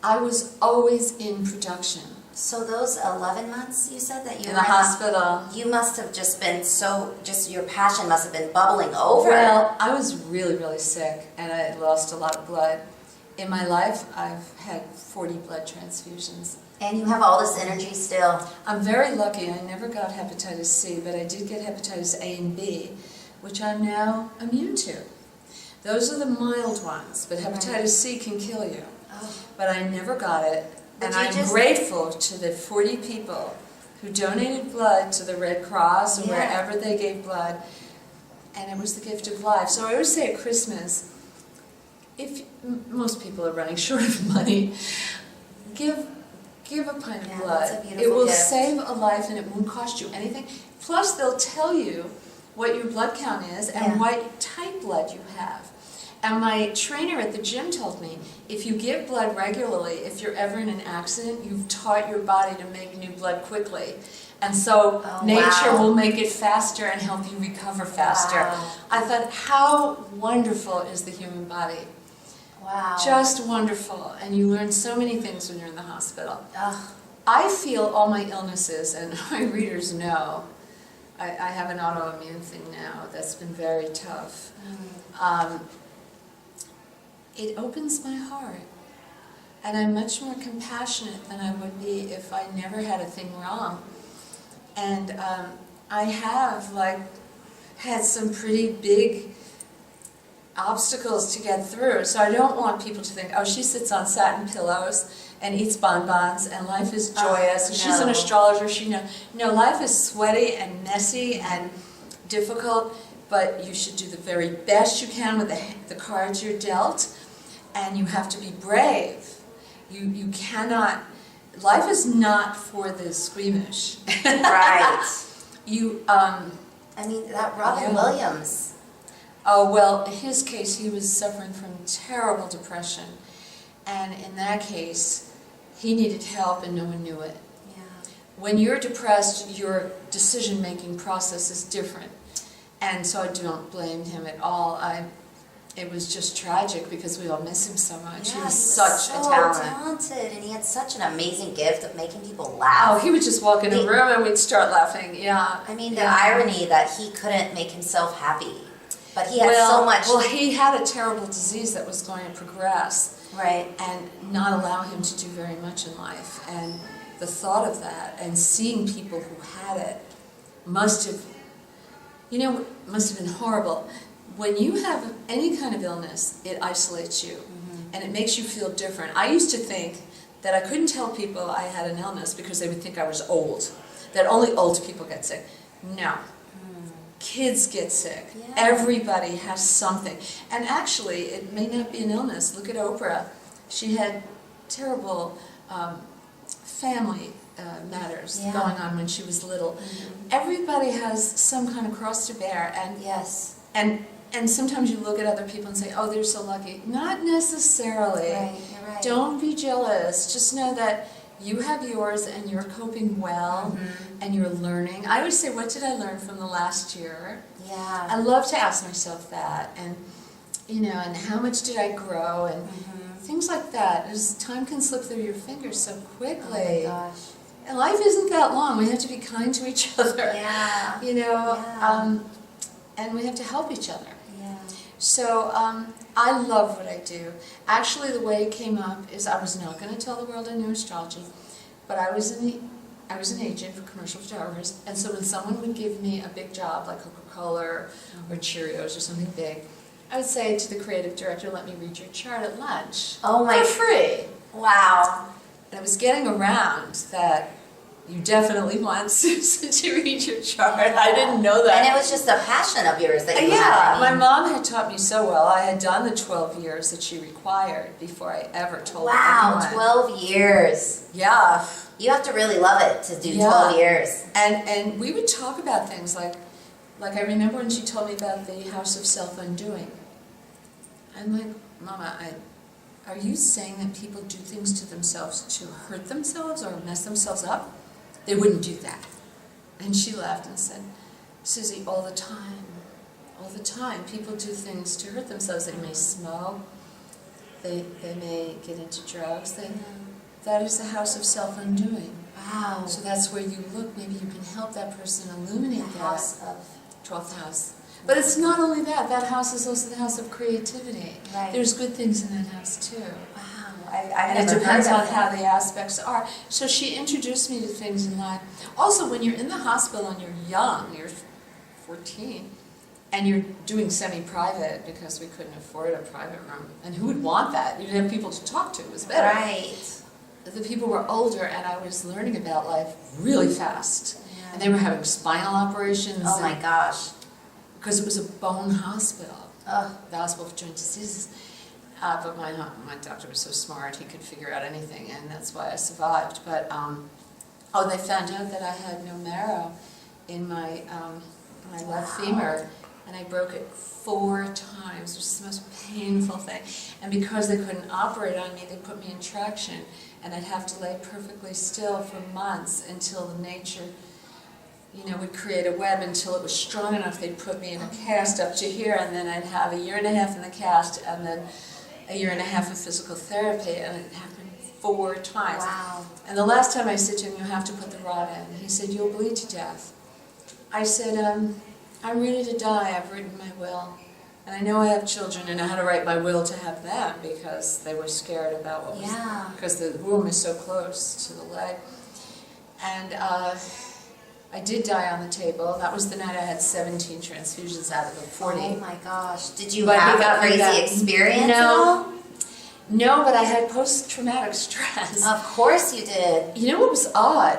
I was always in production. So those 11 months you said that you In were the hospital. you must have just been just your passion must have been bubbling over. Well, I was really, really sick, and I lost a lot of blood. In my life, I've had 40 blood transfusions. And you have all this energy still. I'm very lucky. I never got hepatitis C, but I did get hepatitis A and B, which I'm now immune to. Those are the mild ones, but hepatitis C can kill you. Oh. But I never got it, But and you I'm just- grateful to the 40 people who donated blood to the Red Cross or Yeah. wherever they gave blood, and it was the gift of life. So I always say at Christmas, most people are running short of money, give a pint of Yeah, blood. that's a beautiful It will gift. save a life, and it won't cost you anything. Plus, they'll tell you what your blood count is and Yeah. what type blood you have. And my trainer at the gym told me, if you give blood regularly, if you're ever in an accident, you've taught your body to make new blood quickly. And so Oh, nature wow. will make it faster and help you recover faster. Wow. I thought, how wonderful is the human body? Wow. Just wonderful. And you learn so many things when you're in the hospital. Ugh. I feel all my illnesses, and my readers know, I have an autoimmune thing now that's been very tough. It opens my heart, and I'm much more compassionate than I would be if I never had a thing wrong. And I have had some pretty big obstacles to get through, so I don't want people to think, oh, she sits on satin pillows and eats bonbons and life is joyous. She's an no. astrologer, she knows. No, life is sweaty and messy and difficult, but you should do the very best you can with the cards you're dealt. and you have to be brave. You cannot, life is not for the squeamish. Right. You, I mean, that Robin Yeah. Williams. oh, well, in his case, he was suffering from terrible depression. And in that case, he needed help and no one knew it. Yeah. When you're depressed, your decision-making process is different. And so I don't blame him at all. It was just tragic because we all miss him so much. He was such a talent. talented, and he had such an amazing gift of making people laugh. Oh, he would just walk in a room and we'd start laughing. Yeah. I mean, the Yeah. irony that he couldn't make himself happy, but he had so much. Well, he had a terrible disease that was going to progress Right. and not allow him to do very much in life. And the thought of that and seeing people who had it must have been horrible. When you have any kind of illness, it isolates you and it makes you feel different. I used to think that I couldn't tell people I had an illness because they would think I was old, that only old people get sick. No. Kids get sick. Yeah. Everybody has something. And actually, it may not be an illness. Look at Oprah. She had terrible family matters Yeah. going on when she was little. Everybody has some kind of cross to bear, Yes. and sometimes you look at other people and say, oh, they're so lucky. Not necessarily. Right. You're right. Don't be jealous. Just know that you have yours and you're coping well and you're learning. I always say, what did I learn from the last year? Yeah. I love to ask myself that, and and how much did I grow, and things like that. As time can slip through your fingers so quickly. Oh my gosh. And life isn't that long. We have to be kind to each other. Yeah. Yeah. And we have to help each other. Yeah. So I love what I do. Actually, the way it came up is I was not going to tell the world I knew astrology, but I was an agent for commercial photographers, and so when someone would give me a big job like Coca-Cola or Cheerios or something big, I would say to the creative director, "Let me read your chart at lunch Oh my. for free." Wow. And I was getting around that. You definitely want Susan to read your chart. I didn't know that. And it was just a passion of yours that you Yeah, had. my mom had taught me so well. I had done the 12 years that she required before I ever told Wow, anyone. 12 years. Yeah. You have to really love it to do Yeah. 12 years. And we would talk about things like I remember when she told me about the House of Self-Undoing. I'm like, Mama, are you saying that people do things to themselves to hurt themselves or mess themselves up? They wouldn't do that. And she laughed and said, Susie, all the time, people do things to hurt themselves. They may smoke, they may get into drugs. That is the house of self-undoing. Wow. So that's where you look. Maybe you can help that person illuminate The that. house of. 12th house. But it's not only that. That house is also the house of creativity. Right. There's good things in that house too. Wow. And it depends on how the aspects are. So she introduced me to things in life. Also, when you're in the hospital and you're young, you're 14, and you're doing semi-private because we couldn't afford a private room. And who would want that? You'd have people to talk to. It was better. Right. The people were older, and I was learning about life really fast. Yeah. And they were having spinal operations. Oh my gosh. Because it was a bone hospital, Ugh. the Hospital for Joint Diseases. But my doctor was so smart, he could figure out anything, and that's why I survived. But, they found out that I had no marrow in my left femur, and I broke it 4 times, which is the most painful thing. And because they couldn't operate on me, they put me in traction, and I'd have to lay perfectly still for months until the nature, would create a web until it was strong enough. They'd put me in a cast up to here, and then I'd have 1.5 years in the cast, and then 1.5 years of physical therapy, and it happened 4 times. Wow. And the last time I said to him, "You have to put the rod in," he said, "You'll bleed to death." I said, "I'm ready to die. I've written my will. And I know I have children, and I had to write my will to have them because they were scared about what was, because the womb is so close to the leg." And I did die on the table. That was the night I had 17 transfusions out of the 40. Oh my gosh. Did you But he have got a me crazy that- experience at No. all? No, but I had post-traumatic stress. Of course you did. You know what was odd?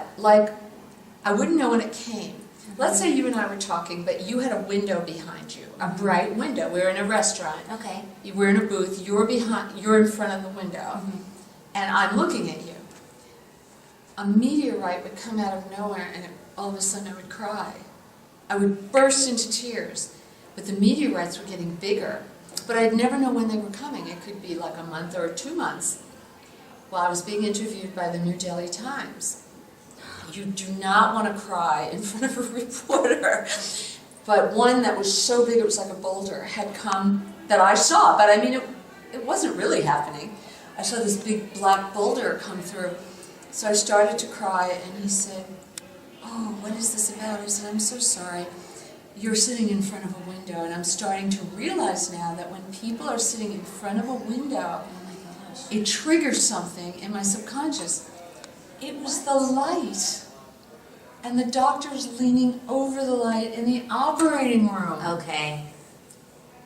I wouldn't know when it came. Let's say you and I were talking, but you had a window behind you, a bright window. We were in a restaurant. Okay. We're in a booth. You're in front of the window, and I'm looking at you. A meteorite would come out of nowhere, and all of a sudden I would cry. I would burst into tears. But the meteorites were getting bigger. But I'd never know when they were coming. It could be like a month or 2 months. Well, I was being interviewed by the New Delhi Times. You do not want to cry in front of a reporter. But one that was so big it was like a boulder had come that I saw. But I mean, it wasn't really happening. I saw this big black boulder come through. So I started to cry, and he said, "Oh, what is this about?" I said, "I'm so sorry. You're sitting in front of a window, and I'm starting to realize now that when people are sitting in front of a window, it triggers something in my subconscious." It was the light. And the doctor's leaning over the light in the operating room. Okay.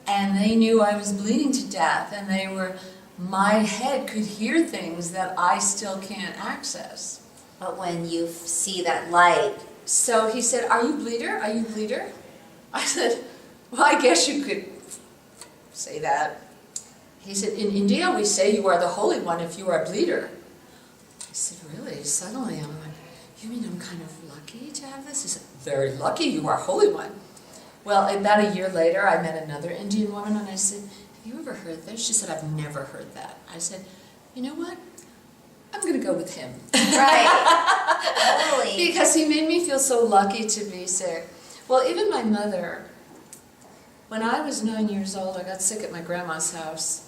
And they knew I was bleeding to death, and my head could hear things that I still can't access. But when you see that light, So he said, "Are you bleeder? Are you bleeder?" I said, "Well, I guess you could say that." He said, "In India, we say you are the Holy One if you are a bleeder." I said, "Really?" Suddenly I'm like, "You mean I'm kind of lucky to have this?" He said, "Very lucky, you are Holy One." Well, about a year later, I met another Indian woman, and I said, "Have you ever heard this?" She said, "I've never heard that." I said, "You know what? I'm going to go with him." right? Totally. Because he made me feel so lucky to be sick. Well, even my mother, when I was 9 years old, I got sick at my grandma's house.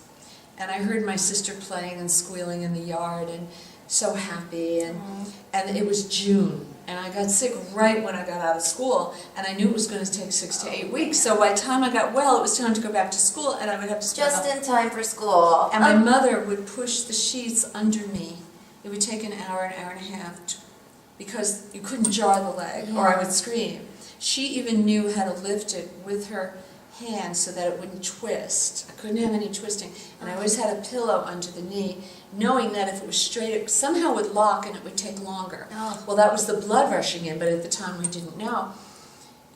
And I heard my sister playing and squealing in the yard and so happy. And it was June. And I got sick right when I got out of school. And I knew it was going to take 6 to 8 weeks. So by the time I got well, it was time to go back to school. And I would have to spend Just in time for school. And my mother would push the sheets under me. It would take an hour and a half, because you couldn't jar the leg, or I would scream. She even knew how to lift it with her hand so that it wouldn't twist. I couldn't have any twisting. And I always had a pillow under the knee, knowing that if it was straight, it somehow would lock and it would take longer. Oh. Well, that was the blood rushing in, but at the time we didn't know.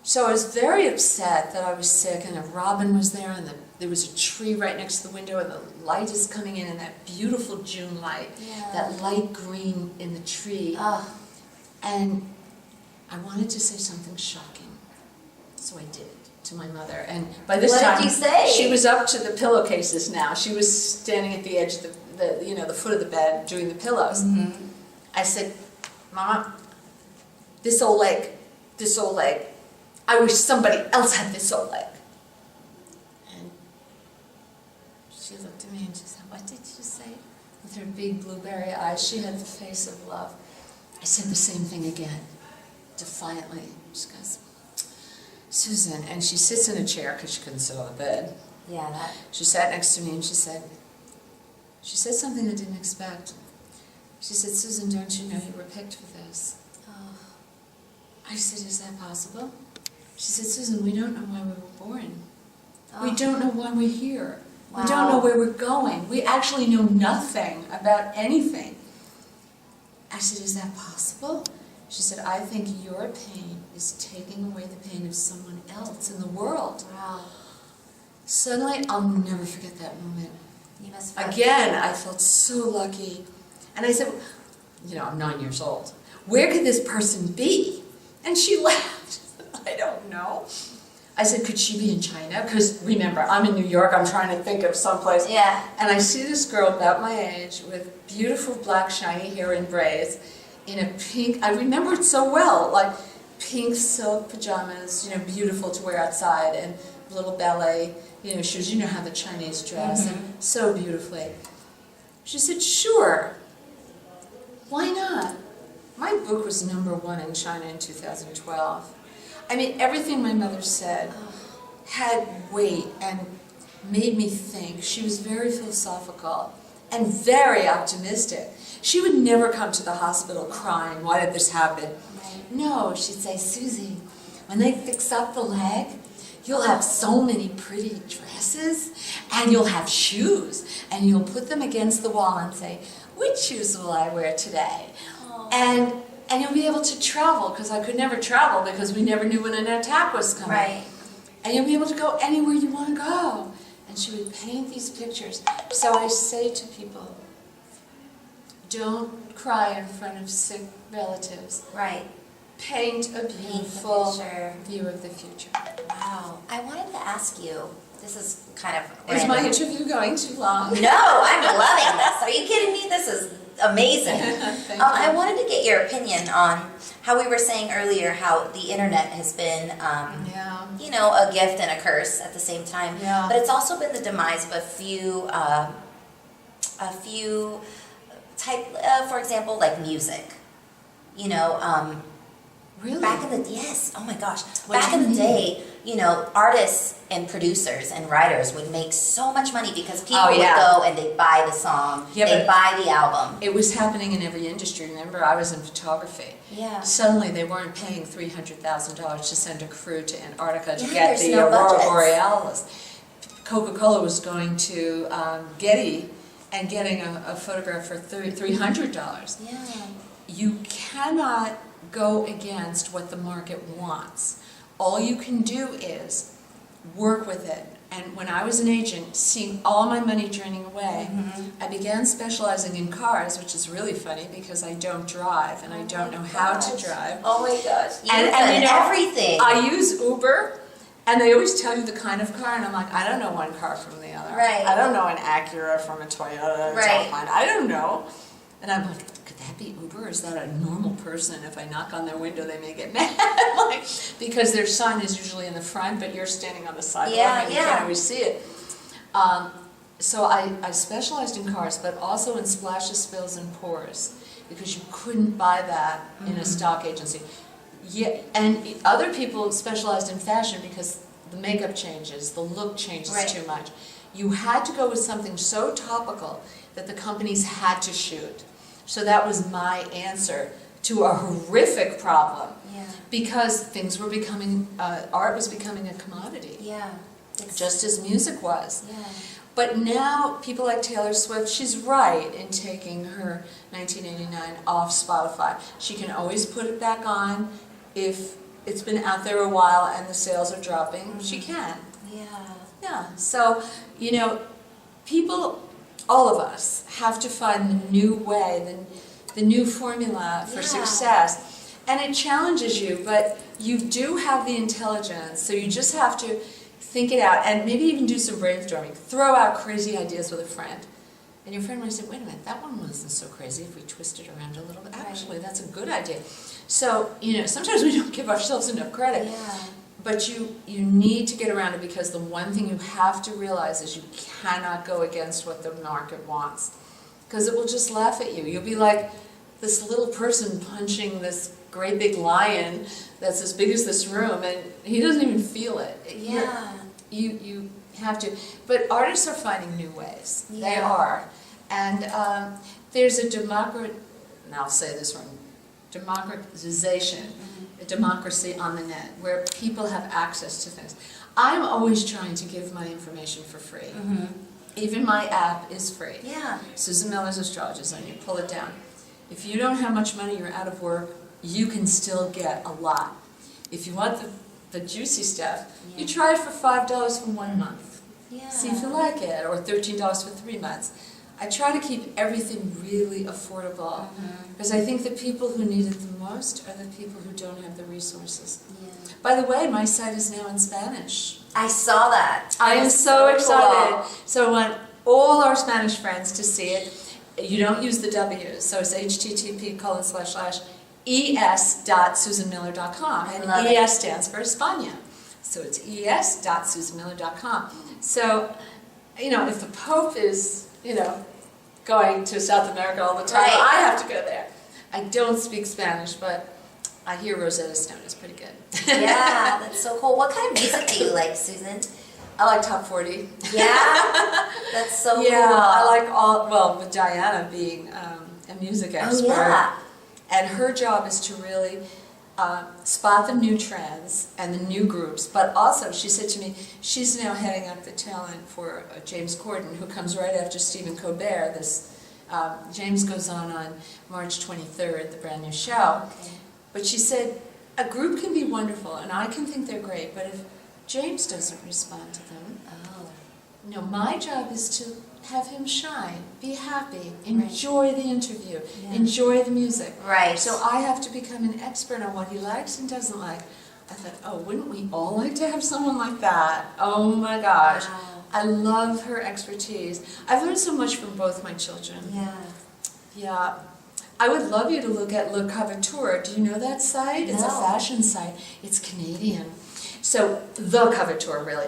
So I was very upset that I was sick, and a robin was there, and there was a tree right next to the window, and the light is coming in, and that beautiful June light, that light green in the tree. Oh. And I wanted to say something shocking, so I did to my mother. And by this What time, did you say? she was up to the pillowcases now. She was standing at the edge of the foot of the bed doing the pillows. I said, "Mama, this old leg, I wish somebody else had this old leg." And she looked at me and she said, "What did you say?" With her big blueberry eyes, she had the face of love. I said the same thing again, defiantly. She goes, "Susan," and she sits in a chair because she couldn't sit on the bed. Yeah, that. She sat next to me and she said something I didn't expect. She said, "Susan, don't you know you were picked for this?" Oh. I said, "Is that possible?" She said, "Susan, we don't know why we were born. We Oh. don't know why we're here. Wow. We don't know where we're going. We actually know nothing about anything." I said, "Is that possible?" She said, "I think your pain is taking away the pain of someone else in the world." Wow. Suddenly, I'll never forget that moment. You must have. Again, I felt so lucky. And I said, I'm 9 years old. Where could this person be? And she laughed. "I don't know." I said, "Could she be in China?" Because remember, I'm in New York. I'm trying to think of someplace. Yeah. And I see this girl about my age with beautiful black shiny hair and braids in a pink, I remember it so well, like pink silk pajamas, beautiful to wear outside, and little ballet, shoes. You know how the Chinese dress, and so beautifully. She said, "Sure. Why not?" My book was #1 in China in 2012. I mean, everything my mother said had weight and made me think. She was very philosophical and very optimistic. She would never come to the hospital crying, "Why did this happen?" Right. No, she'd say, "Susie, when they fix up the leg, you'll have so many pretty dresses, and you'll have shoes, and you'll put them against the wall and say, 'Which shoes will I wear today?'" Oh. And And you'll be able to travel, because I could never travel because we never knew when an attack was coming. Right. And you'll be able to go anywhere you want to go. And she would paint these pictures. So I say to people, don't cry in front of sick relatives. Right. Paint a beautiful picture. view of the future. Wow. I wanted to ask you, this is kind of Is random. my interview going too long? No, I'm loving this. Are you kidding me? This is amazing. Thank I you. wanted to get your opinion on how we were saying earlier how the internet has been, Yeah. you know, a gift and a curse at the same time. Yeah. But it's also been the demise of a few type, for example, like music. You know, Really? back in the yes, oh my gosh, What back do you in the mean? day, you know, artists and producers and writers would make so much money because people Oh, yeah. would go and they'd buy the song, Yeah, they'd but- buy the album. It was happening in every industry. Remember, I was in photography. Yeah. Suddenly, they weren't paying $300,000 to send a crew to Antarctica to Yeah, get there's the no Aurora budgets. Borealis. Coca-Cola was going to Getty and getting a photograph for $300. Yeah. You cannot go against what the market wants. All you can do is work with it. And when I was an agent, seeing all my money draining away, I began specializing in cars, which is really funny because I don't drive and I don't know how to drive. Oh my gosh. And you know, everything. I use Uber, and they always tell you the kind of car, and I'm like, I don't know one car from the other. Right. I don't know an Acura from a Toyota. Right. I don't know. And I'm like, could that be Uber? Is that a normal person? If I knock on their window, they may get mad. Like, because their sign is usually in the front, but you're standing on the sidewalk Yeah, and you yeah. can't always see it. So I specialized in cars, but also in splashes, spills, and pours, because you couldn't buy that in a stock agency. Yeah, and other people specialized in fashion because the makeup changes, the look changes Right. too much. You had to go with something so topical that the companies had to shoot. So that was my answer to a horrific problem, Yeah. because things were becoming, art was becoming a commodity, Yeah. It's, just as music was. yeah. But now, people like Taylor Swift, she's right in taking her 1989 off Spotify. She can always put it back on if it's been out there a while and the sales are dropping. She can. Yeah. Yeah. So, you know, people, all of us, have to find the new way, the new formula for Yeah. success. And it challenges you, but you do have the intelligence, so you just have to think it out, and maybe even do some brainstorming. Throw out crazy ideas with a friend. And your friend might say, wait a minute, that one wasn't so crazy if we twist it around a little bit. Right. Actually, that's a good idea. So, you know, sometimes we don't give ourselves enough credit. Yeah. But you need to get around it, because the one thing you have to realize is you cannot go against what the market wants. Because it will just laugh at you. You'll be like this little person punching this great big lion that's as big as this room, and he doesn't even feel it. Yeah. You have to. But artists are finding new ways. They Yeah. are. And there's a and I'll say this wrong, democratization, a democracy on the net, where people have access to things. I'm always trying to give my information for free. Even my app is free. Yeah. Susan Miller's Astrologist, and you pull it down. If you don't have much money, you're out of work, you can still get a lot. If you want the juicy stuff, you try it for $5 for 1 month. Yeah. See if you like it, or $13 for 3 months. I try to keep everything really affordable, because I think the people who need it the most are the people who don't have the resources. Yeah. By the way, my site is now in Spanish. I saw that. I am That's so excited. cool. So I want all our Spanish friends to see it. You don't use the W's, so it's http://es.susanmiller.com, I and love ES stands for España. So it's es.susanmiller.com. So, you know, if the Pope is, you know, going to South America all the time, Right. I have to go there. I don't speak Spanish, but I hear Rosetta Stone is pretty good. Yeah, that's so cool. What kind of music do you like, Susan? I like top 40. Yeah, that's so cool. Yeah, I like with Diana being a music expert. Oh, yeah. And her job is to really spot the new trends and the new groups. But also, she said to me, she's now heading up the talent for James Corden, who comes right after Stephen Colbert, this James goes on March 23rd, the brand new show. Okay. But she said, a group can be wonderful, and I can think they're great, but if James doesn't respond to them, my job is to have him shine, be happy, enjoy the interview, enjoy the music. Right. So I have to become an expert on what he likes and doesn't like. I thought, oh, wouldn't we all like to have someone like that? Oh my gosh. Wow. I love her expertise. I've learned so much from both my children. Yeah. Yeah. I would love you to look at Le Coveteur. Do you know that site? It's a No. fashion site. It's Canadian. So, The Coveteur, really.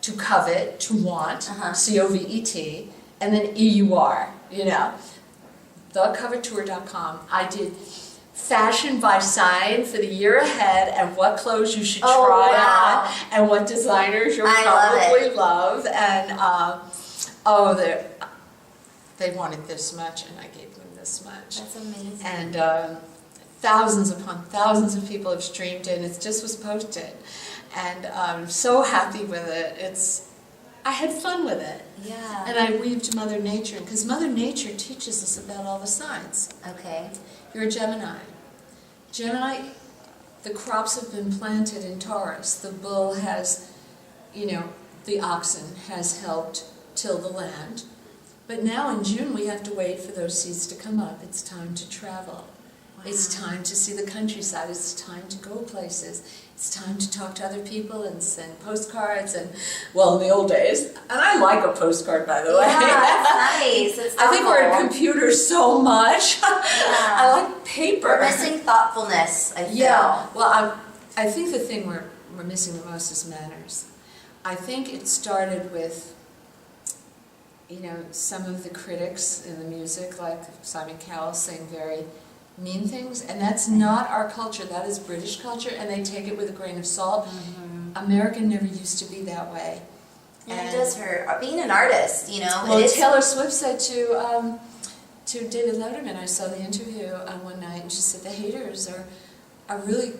To covet, to want, C-O-V-E-T, and then E-U-R, thecoveteur.com. I did fashion by sign for the year ahead and what clothes you should try on and what designers you'll probably love. And, they wanted this much and I gave them this much. That's amazing. And thousands upon thousands of people have streamed it. It just was posted. And I'm so happy with it. I had fun with it. Yeah. And I weaved Mother Nature, because Mother Nature teaches us about all the signs. Okay. You're a Gemini. Gemini, the crops have been planted in Taurus. The bull has, the oxen has helped till the land. But now in June we have to wait for those seeds to come up. It's time to travel. Wow. It's time to see the countryside. It's time to go places. It's time to talk to other people and send postcards in the old days. And I like a postcard, by the way. Yeah, that's nice. It's I think we're at thoughtful. computers so much. Yeah. I like paper. We're missing thoughtfulness, I feel. Yeah. Well, I think the thing we're missing the most is manners. I think it started with, some of the critics in the music, like Simon Cowell, saying very mean things, and that's not our culture. That is British culture, and they take it with a grain of salt. American never used to be that way. And it does hurt. Being an artist, Well, Taylor Swift said to David Letterman, I saw the interview one night, and she said, the haters are really,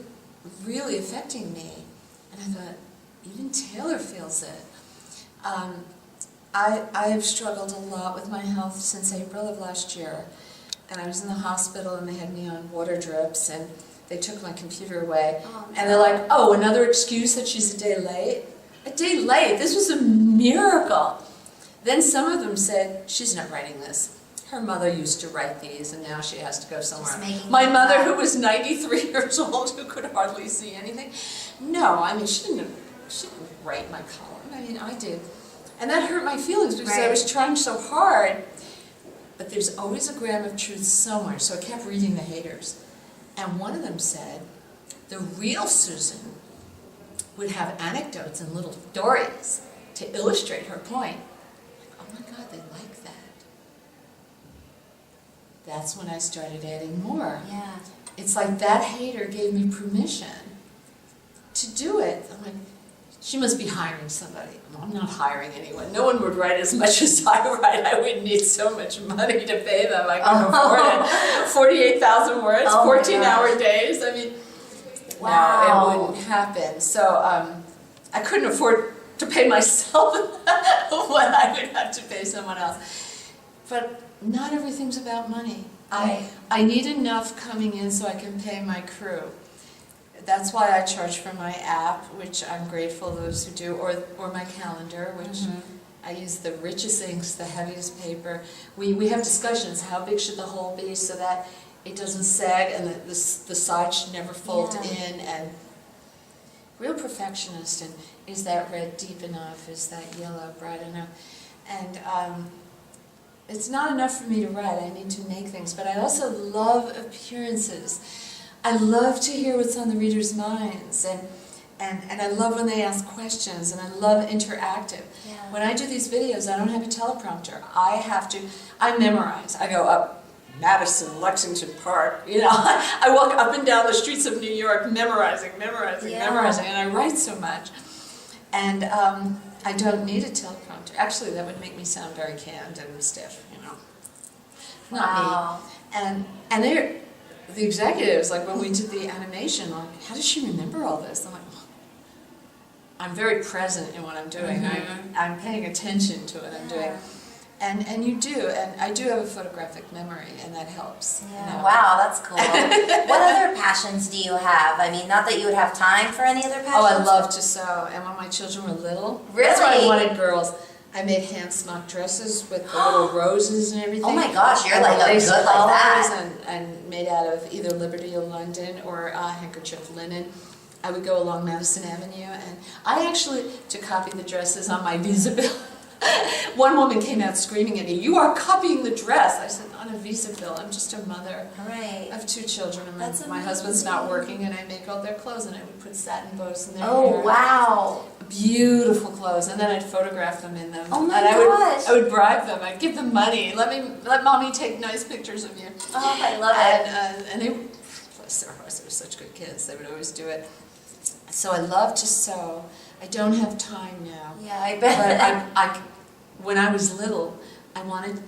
really affecting me. And I thought, even Taylor feels it. I have struggled a lot with my health since April of last year. And I was in the hospital and they had me on water drips and they took my computer away. Oh, no. And they're like, oh, another excuse that she's a day late? A day late? This was a miracle. Then some of them said, she's not writing this. Her mother used to write these and now she has to go somewhere. My mother, who was 93 years old, who could hardly see anything. No, she didn't write my column. I did. And that hurt my feelings because I was trying so hard. But there's always a gram of truth somewhere, so I kept reading the haters. And one of them said, the real Susan would have anecdotes and little stories to illustrate her point. Oh my God, they like that. That's when I started adding more. Yeah. It's like that hater gave me permission to do it. I'm like, she must be hiring somebody. No, I'm not hiring anyone. No one would write as much as I write. I would need so much money to pay them. I couldn't afford it. 48,000 words, 14-hour days. Wow. No, it wouldn't happen. So I couldn't afford to pay myself what I would have to pay someone else. But not everything's about money. Right. I need enough coming in so I can pay my crew. That's why I charge for my app, which I'm grateful those who do, or my calendar, which I use the richest inks, the heaviest paper. We have discussions, how big should the hole be so that it doesn't sag and the side should never fold in, and real perfectionist, and is that red deep enough, is that yellow bright enough, and it's not enough for me to write, I need to make things, but I also love appearances. I love to hear what's on the readers' minds, and I love when they ask questions, and I love interactive. Yeah. When I do these videos, I don't have a teleprompter. I memorize. I go up Madison, Lexington Park, I walk up and down the streets of New York memorizing, and I write so much. And I don't need a teleprompter. Actually, that would make me sound very canned and stiff, Not me. And they're... The executives, like when we did the animation, like, how does she remember all this? I'm like, I'm very present in what I'm doing. I'm paying attention to what I'm doing. And you do, and I do have a photographic memory, and that helps. Yeah, wow, that's cool. What other passions do you have? I mean, not that you would have time for any other passions. Oh, I love to sew, and when my children were little, that's why I Really? wanted girls. I made hand smock dresses with the little roses and everything. Oh my gosh, you're And like a lace good like that. collars and made out of either Liberty or London or handkerchief linen. I would go along Madison Avenue, and I actually, to copy the dresses on my visa bill, one woman came out screaming at me, "You are copying the dress!" I said, "On a visa bill, I'm just a mother. Right. I have 2 children, and That's my husband's not amazing. working, and I make all their clothes, and I would put satin bows in their Oh, hair. wow. Beautiful clothes, and then I'd photograph them in them. Oh my and gosh. I would bribe them. I'd give them money. Let mommy take nice pictures of you. Oh, I love it. And they, bless their hearts, they were such good kids. They would always do it. So I love to sew. I don't have time now. Yeah, I But bet. when I was little, I wanted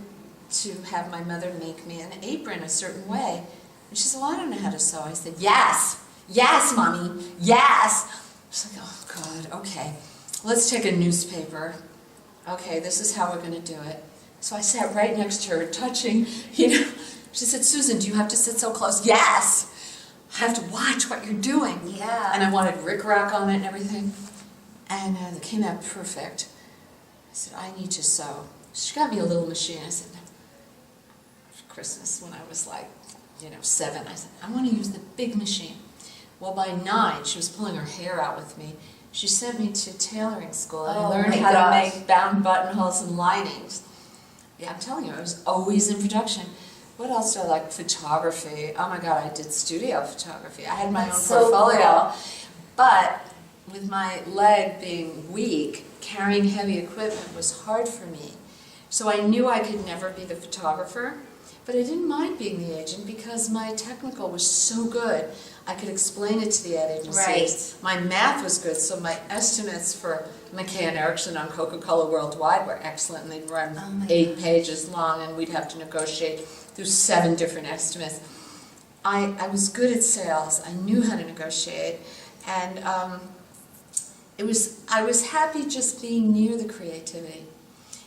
to have my mother make me an apron a certain way. And she said, "Well, I don't know how to sew." I said, "Yes, yes, mommy, yes." She's like, "Oh, God, okay. Let's take a newspaper. Okay, this is how we're going to do it." So I sat right next to her, touching, She said, "Susan, do you have to sit so close?" "Yes. I have to watch what you're doing." Yeah. And I wanted rickrack on it and everything. And it came out perfect. I said, "I need to sew." She got me a little machine. I said, for Christmas, when I was like, 7, I said, "I want to use the big machine." Well, by 9, she was pulling her hair out with me. She sent me to tailoring school, and I Oh learned my how gosh. to make bound buttonholes and linings. Yeah, I'm telling you, I was always in production. What else do I like? Photography. Oh my God, I did studio photography. I had my That's own so portfolio. But with my leg being weak, carrying heavy equipment was hard for me. So I knew I could never be the photographer, but I didn't mind being the agent because my technical was so good. I could explain it to the ad agencies. Right. My math was good, so my estimates for McKay and Erickson on Coca-Cola Worldwide were excellent, and they'd run Oh my 8 pages long, and we'd have to negotiate through 7 different estimates. I was good at sales. I knew how to negotiate, and I was happy just being near the creativity.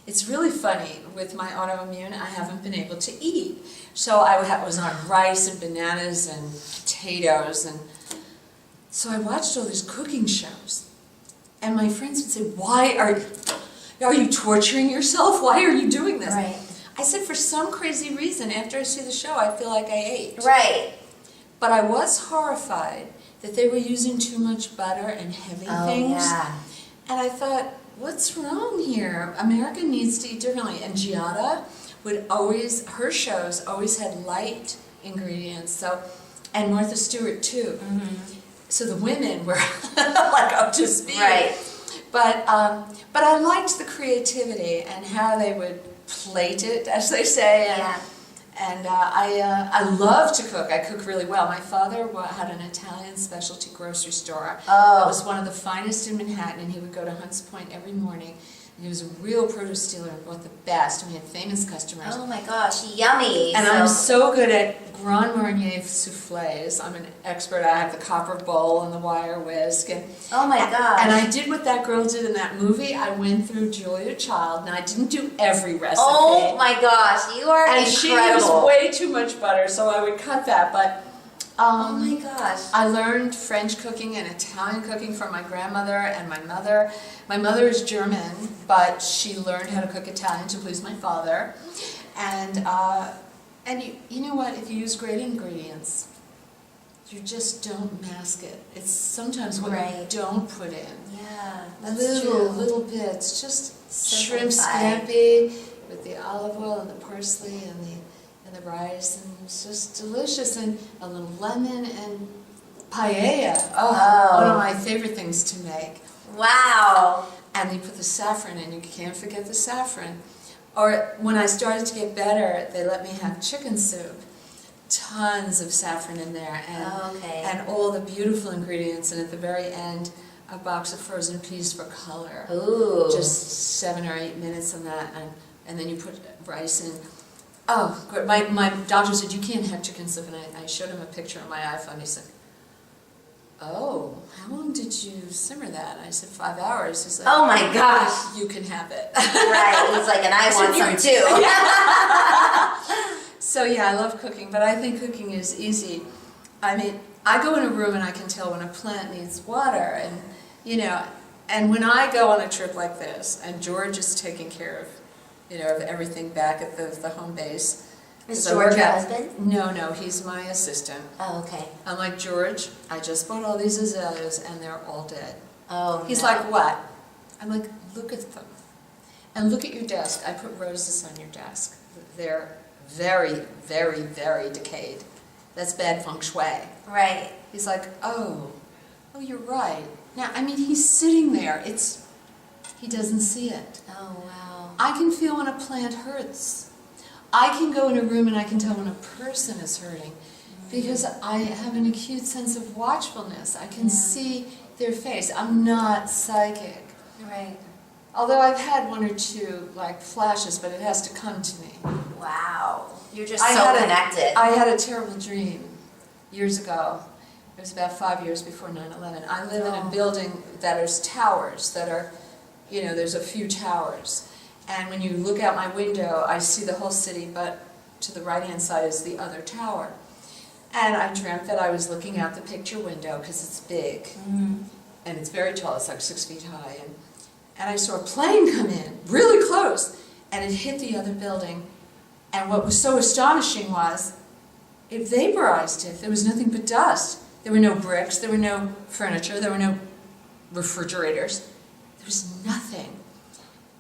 It's really funny, with my autoimmune, I haven't been able to eat. So I was on rice and bananas and potatoes, and so I watched all these cooking shows. And my friends would say, "Why are you torturing yourself? Why are you doing this?" Right. I said, "For some crazy reason, after I see the show, I feel like I ate." Right. But I was horrified that they were using too much butter and heavy things. Yeah. And I thought, what's wrong here? America needs to eat differently. And Giada would always, her shows always had light ingredients. So, and Martha Stewart too. Mm-hmm. So the women were like up to speed. Right. But I liked the creativity and how they would plate it, as they say. And, Yeah. And I love to cook. I cook really well. My father had an Italian specialty grocery store. Oh. It was one of the finest in Manhattan, and he would go to Hunts Point every morning. And he was a real produce dealer and bought the best. And we had famous customers. Oh my gosh, yummy. And I'm so good at Grand Marnier soufflés. I'm an expert. I have the copper bowl and the wire whisk. And, Oh my gosh. and I did what that girl did in that movie. I went through Julia Child, and I didn't do every recipe. Oh my gosh, you are And she incredible. used way too much butter, so I would cut that. But Oh my gosh. I learned French cooking and Italian cooking from my grandmother and my mother. My mother is German, but she learned how to cook Italian to please my father. And you know what? If you use great ingredients, you just don't mask it. It's sometimes what Right. you don't put in. Yeah, that's true. Little bits, just shrimp Simplify. scampi with the olive oil and the parsley and the rice, and it's just delicious, and a little lemon and paella. Oh. One of my favorite things to make. Wow. And you put the saffron in, you can't forget the saffron. Or when I started to get better, they let me have chicken soup. Tons of saffron in there, and Okay. and all the beautiful ingredients, and at the very end, a box of frozen peas for color. Ooh. Just 7 or 8 minutes on that, and then you put rice in. Oh, good. My doctor said, "You can't have chicken soup," and I showed him a picture on my iPhone. He said, oh, how long did you simmer that? And I said, 5 hours. He's like, Oh my gosh. you can have it. Right. He's like, and I want some too. So yeah, I love cooking, but I think cooking is easy. I mean, I go in a room and I can tell when a plant needs water, and and when I go on a trip like this, and George is taking care of, of everything back at the home base. Is So George your husband? No, he's my assistant. Oh, okay. I'm like, George, I just bought all these azaleas and they're all dead. Oh, He's no. like, what? I'm like, look at them. And look at your desk. I put roses on your desk. They're very, very, very decayed. That's bad feng shui. Right. He's like, oh, you're right. Now, I mean, he's sitting there. He doesn't see it. Oh, wow. I can feel when a plant hurts. I can go in a room and I can tell when a person is hurting because I have an acute sense of watchfulness. I can see their face. I'm not psychic. Right. Although I've had 1 or 2 flashes, but it has to come to me. Wow. You're just so connected. I had a terrible dream years ago. It was about 5 years before 9/11. I live in a building that is towers that are, there's a few towers. And when you look out my window, I see the whole city, but to the right-hand side is the other tower. And I dreamt that I was looking out the picture window, because it's big, and it's very tall, it's like 6 feet high. And I saw a plane come in, really close, and it hit the other building. And what was so astonishing was, it vaporized it. There was nothing but dust. There were no bricks, there were no furniture, there were no refrigerators. There was nothing.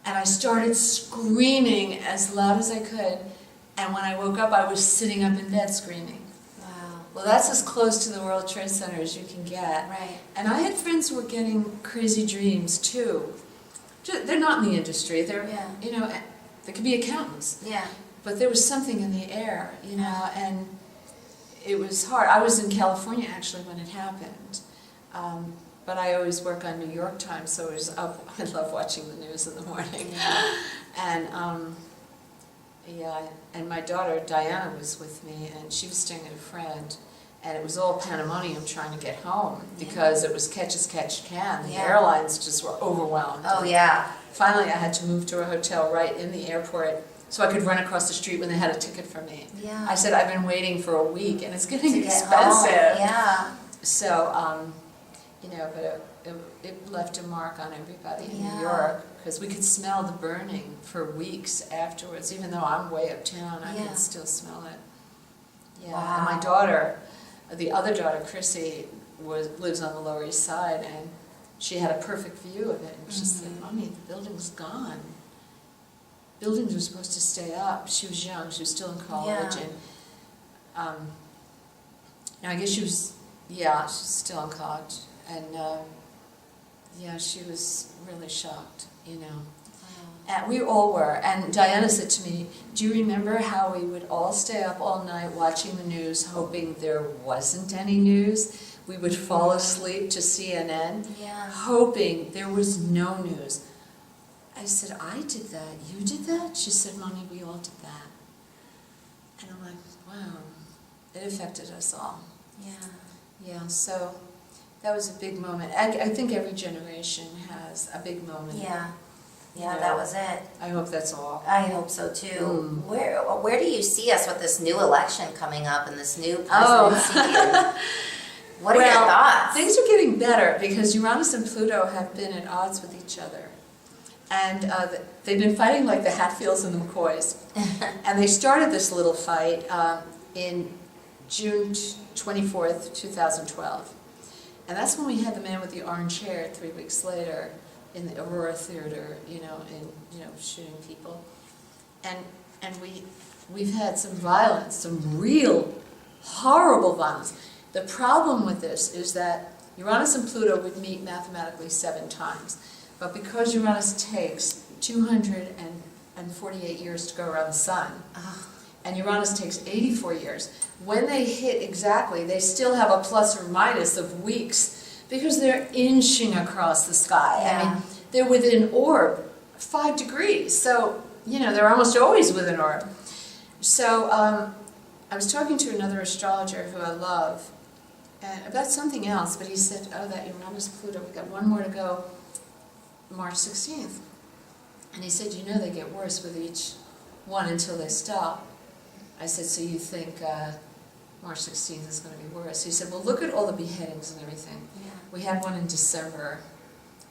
And I started screaming as loud as I could, and when I woke up, I was sitting up in bed screaming. Wow. Well, that's as close to the World Trade Center as you can get. Right. And I had friends who were getting crazy dreams, too. They're not in the industry. They're, they could be accountants. Yeah. But there was something in the air, and it was hard. I was in California, actually, when it happened. But I always work on New York time, so it was up. I love watching the news in the morning. Yeah. And and my daughter Diana was with me, and she was staying with a friend, and it was all pandemonium trying to get home because it was catch as catch can. The airlines just were overwhelmed. Oh, yeah. Finally, I had to move to a hotel right in the airport so I could run across the street when they had a ticket for me. Yeah. I said, I've been waiting for a week, and it's getting To get expensive. home. Yeah. So, but it left a mark on everybody in New York, because we could smell the burning for weeks afterwards. Even though I'm way uptown, I could still smell it. Yeah. Wow. And my daughter, the other daughter, Chrissy, lives on the Lower East Side, and she had a perfect view of it. And she said, Mommy, the building's gone. Buildings were supposed to stay up. She was young. She was still in college. Yeah. And I guess she was, she's still in college. And she was really shocked, Wow. And we all were. And Diana said to me, do you remember how we would all stay up all night watching the news, hoping there wasn't any news? We would fall asleep to CNN, hoping there was no news. I said, I did that. You did that? She said, Mommy, we all did that. And I'm like, wow, it affected us all. Yeah, so that was a big moment. I think every generation has a big moment. Yeah, that was it. I hope that's all. I hope so too. Where do you see us with this new election coming up and this new presidency? What are your thoughts? Things are getting better because Uranus and Pluto have been at odds with each other. And they've been fighting like the Hatfields and the McCoys. And they started this little fight in June 24th, 2012. And that's when we had the man with the orange hair 3 weeks later in the Aurora Theater, shooting people. And we've had some violence, some real horrible violence. The problem with this is that Uranus and Pluto would meet mathematically 7 times. But because Uranus takes 248 years to go around the sun, and Uranus takes 84 years, when they hit exactly, they still have a plus or minus of weeks because they're inching across the sky. I mean, they're within orb, 5 degrees. So, they're almost always within orb. So, I was talking to another astrologer who I love, and about something else, but he said, oh, that Uranus Pluto, we got one more to go, March 16th. And he said, you know, they get worse with each one until they stop. I said, so you think March 16th is going to be worse? He said, well, look at all the beheadings and everything. Yeah. We had one in December.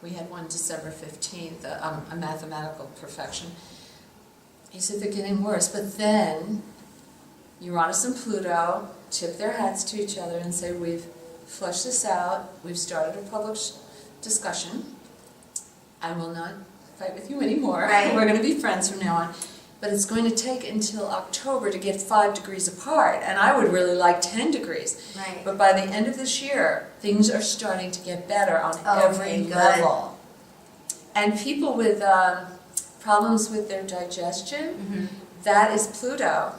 We had one December 15th, a mathematical perfection. He said, they're getting worse. But then Uranus and Pluto tip their hats to each other and say, we've fleshed this out, we've started a public discussion, I will not fight with you anymore, Right. We're going to be friends from now on, but it's going to take until October to get 5 degrees apart, and I would really like 10 degrees. Right. But by the end of this year, things are starting to get better on every good. level. And people with problems with their digestion, that is Pluto.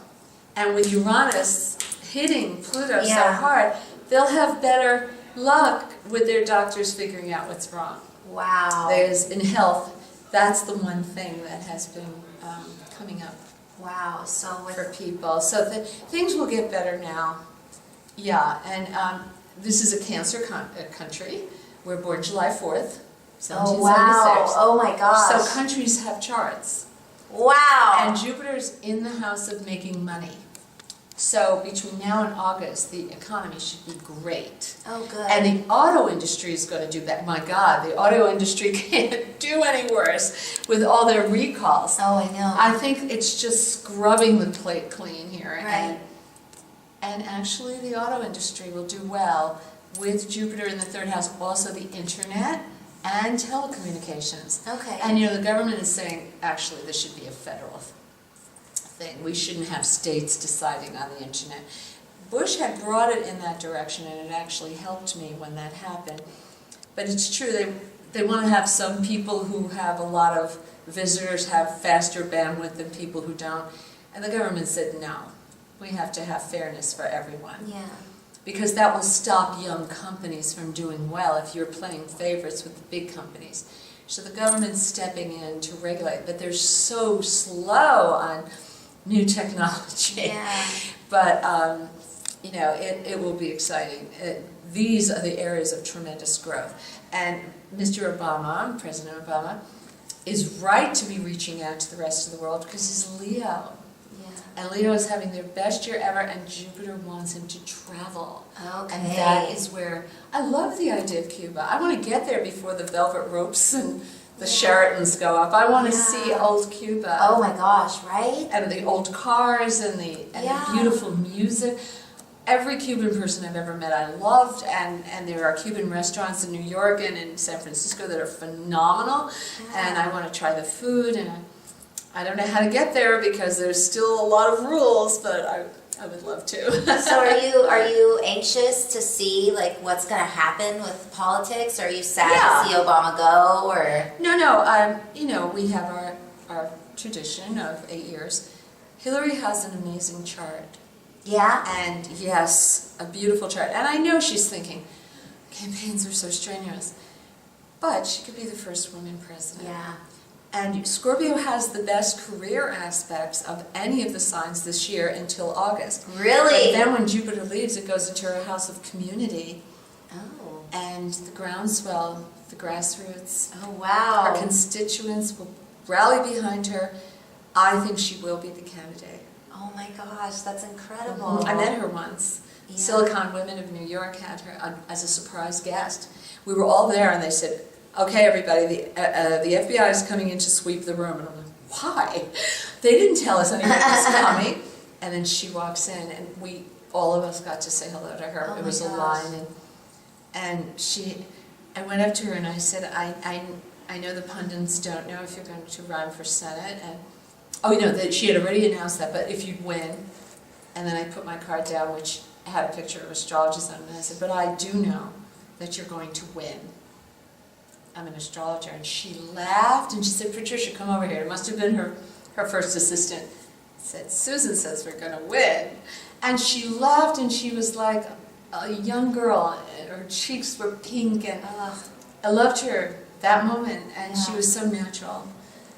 And with Uranus hitting Pluto so Yeah. hard, they'll have better luck with their doctors figuring out what's wrong. Wow. There's, in health, that's the one thing that has been coming up Wow. So with for people. So things will get better now. Yeah, and this is a Cancer country. We're born July 4th, 1776. oh wow. Oh my gosh. So countries have charts. wow. And Jupiter's in the house of making money. So between now and August, the economy should be great. oh good. And the auto industry is going to do that. My God, the auto industry can't do any worse with all their recalls. oh, I know. I think it's just scrubbing the plate clean here. Right. And actually the auto industry will do well with Jupiter in the third house, also the internet and telecommunications. okay. And you know, the government is saying, actually, this should be a federal thing. We shouldn't have states deciding on the internet. Bush had brought it in that direction, and it actually helped me when that happened. But it's true, they want to have some people who have a lot of visitors have faster bandwidth than people who don't. And the government said, no, we have to have fairness for everyone. yeah. Because that will stop young companies from doing well if you're playing favorites with the big companies. So the government's stepping in to regulate, but they're so slow on new technology. Yeah. But, you know, it will be exciting. These are the areas of tremendous growth. And Mr. Obama, President Obama, is right to be reaching out to the rest of the world because he's Leo. Yeah. And Leo is having their best year ever, and Jupiter wants him to travel. Okay. And that is where, I love the idea of Cuba. I want to get there before the velvet ropes and the Sheratons go up. I want to Yeah. see old Cuba. Oh my gosh, right? And the old cars and the Yeah. beautiful music. Every Cuban person I've ever met I loved, and there are Cuban restaurants in New York and in San Francisco that are phenomenal, and I want to try the food, and I don't know how to get there because there's still a lot of rules, but I would love to. So are you anxious to see like what's going to happen with politics? Are you sad Yeah. to see Obama go or? No, you know, we have our tradition of 8 years. Hillary has an amazing chart. Yeah. And yes, a beautiful chart. And I know she's thinking, campaigns are so strenuous. But she could be the first woman president. Yeah. And Scorpio has the best career aspects of any of the signs this year until August. Really? But then when Jupiter leaves, it goes into her house of community. Oh. And the groundswell, the grassroots, Oh wow. her constituents will rally behind her. I think she will be the candidate. Oh my gosh, that's incredible. I met her once. Yeah. Silicon Women of New York had her as a surprise guest. We were all there, and they said, "Okay, everybody, the FBI is coming in to sweep the room." And I'm like, "Why?" They didn't tell us anyone was coming. And then she walks in, and all of us got to say hello to her. Oh It my was a gosh. line, and I went up to her and I said, I know the pundits don't know if you're going to run for Senate, and oh, you know, that she had already announced that, but if you'd win, and then I put my card down, which had a picture of Astrologist on it, and I said, but I do know that you're going to win. I'm an astrologer. And she laughed, and she said, Patricia, come over here. It must have been her first assistant. Said, Susan says we're going to win. And she laughed, and she was like a young girl. Her cheeks were pink, and I loved her that moment, and she was so natural.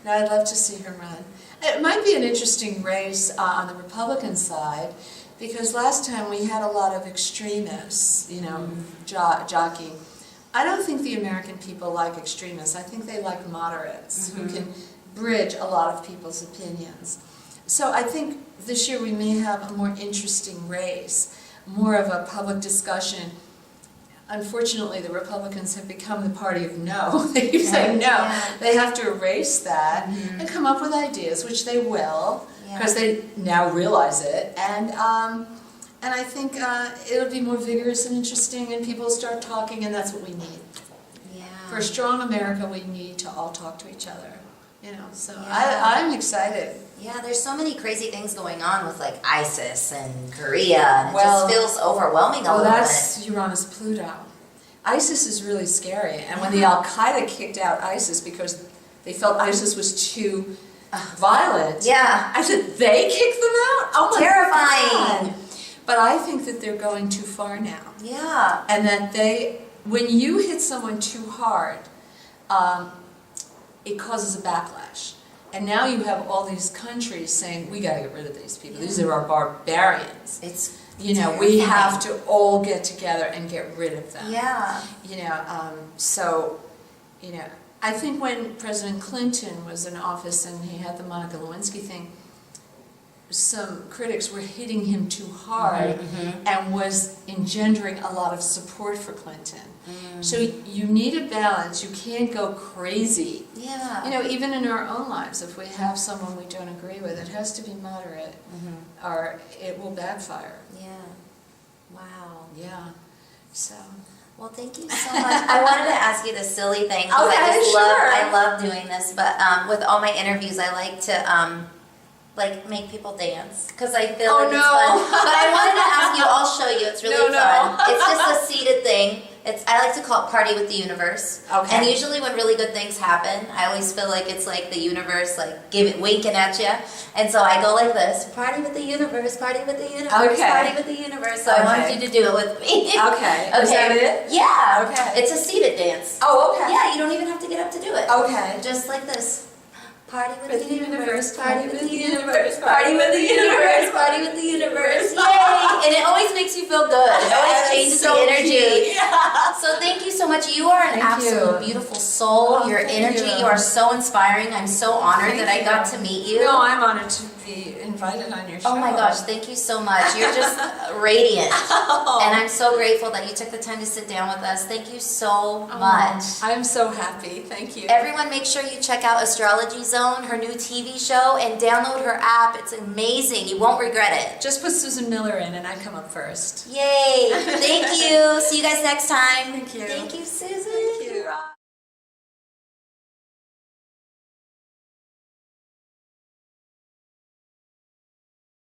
And I'd love to see her run. It might be an interesting race on the Republican side, Because last time we had a lot of extremists, you know, jockeying. I don't think the American people like extremists. I think they like moderates who can bridge a lot of people's opinions. So I think this year we may have a more interesting race, more of a public discussion. Unfortunately, the Republicans have become the party of no. They keep saying no. Yeah. They have to erase that and come up with ideas, which they will, because they now realize it. And I think it'll be more vigorous and interesting, and people will start talking, and that's what we need. Yeah. For a strong America, we need to all talk to each other. You know, so Yeah. I'm excited. Yeah, there's so many crazy things going on with like ISIS and Korea, and it Well- just feels overwhelming a Well, little that's Uranus Pluto. ISIS is really scary, and when the Al Qaeda kicked out ISIS because they felt ISIS was too violent, bit. Yeah. I said they kicked them out. Oh my Terrifying. God. But I think that they're going too far now, Yeah. and that when you hit someone too hard, it causes a backlash. And now you have all these countries saying, we got to get rid of these people. These are our barbarians. It's You know, we have to all get together and get rid of them. Yeah. You know, so, you know, I think when President Clinton was in office and he had the Monica Lewinsky thing, some critics were hitting him too hard and was engendering a lot of support for Clinton. So you need a balance. You can't go crazy. Yeah. You know, even in our own lives, if we have someone we don't agree with, it has to be moderate or it will backfire. Yeah. Wow. Yeah. So. Well, thank you so much. I wanted to ask you this silly thing. 'Cause Okay, I love doing this, but with all my interviews, I like to like make people dance because I feel like it's fun. But I wanted to ask you. I'll show you. It's really fun. It's just a seated thing. I like to call it Party with the Universe. Okay. And usually when really good things happen, I always feel like it's like the universe like winking at you. And so I go like this: Party with the universe, party with the universe, Okay. party with the universe. So I want you to do it with me. Okay. Is that it? Yeah. Okay. It's a seated dance. Oh, okay. Yeah, you don't even have to get up to do it. Okay. Just like this. Party with With the the universe, universe, party with the universe, party with the universe, party with the universe. Yay! And it always makes you feel good. It always changes so the energy. cute. Yeah. So thank you so much. You are an Thank absolute you. beautiful soul. Oh, Your thank energy, you. you are so inspiring. I'm so honored Thank that I you. got to meet you. No, I'm honored to be invited on your show. Oh my gosh, thank you so much. You're just radiant. And I'm so grateful that you took the time to sit down with us. Thank you so much. I'm so happy. Thank you. Everyone, make sure you check out Astrology Zone, her new TV show, and download her app. It's amazing. You won't regret it. Just put Susan Miller in and I come up first. Yay. Thank you. See you guys next time. Thank you. Thank you, Susan.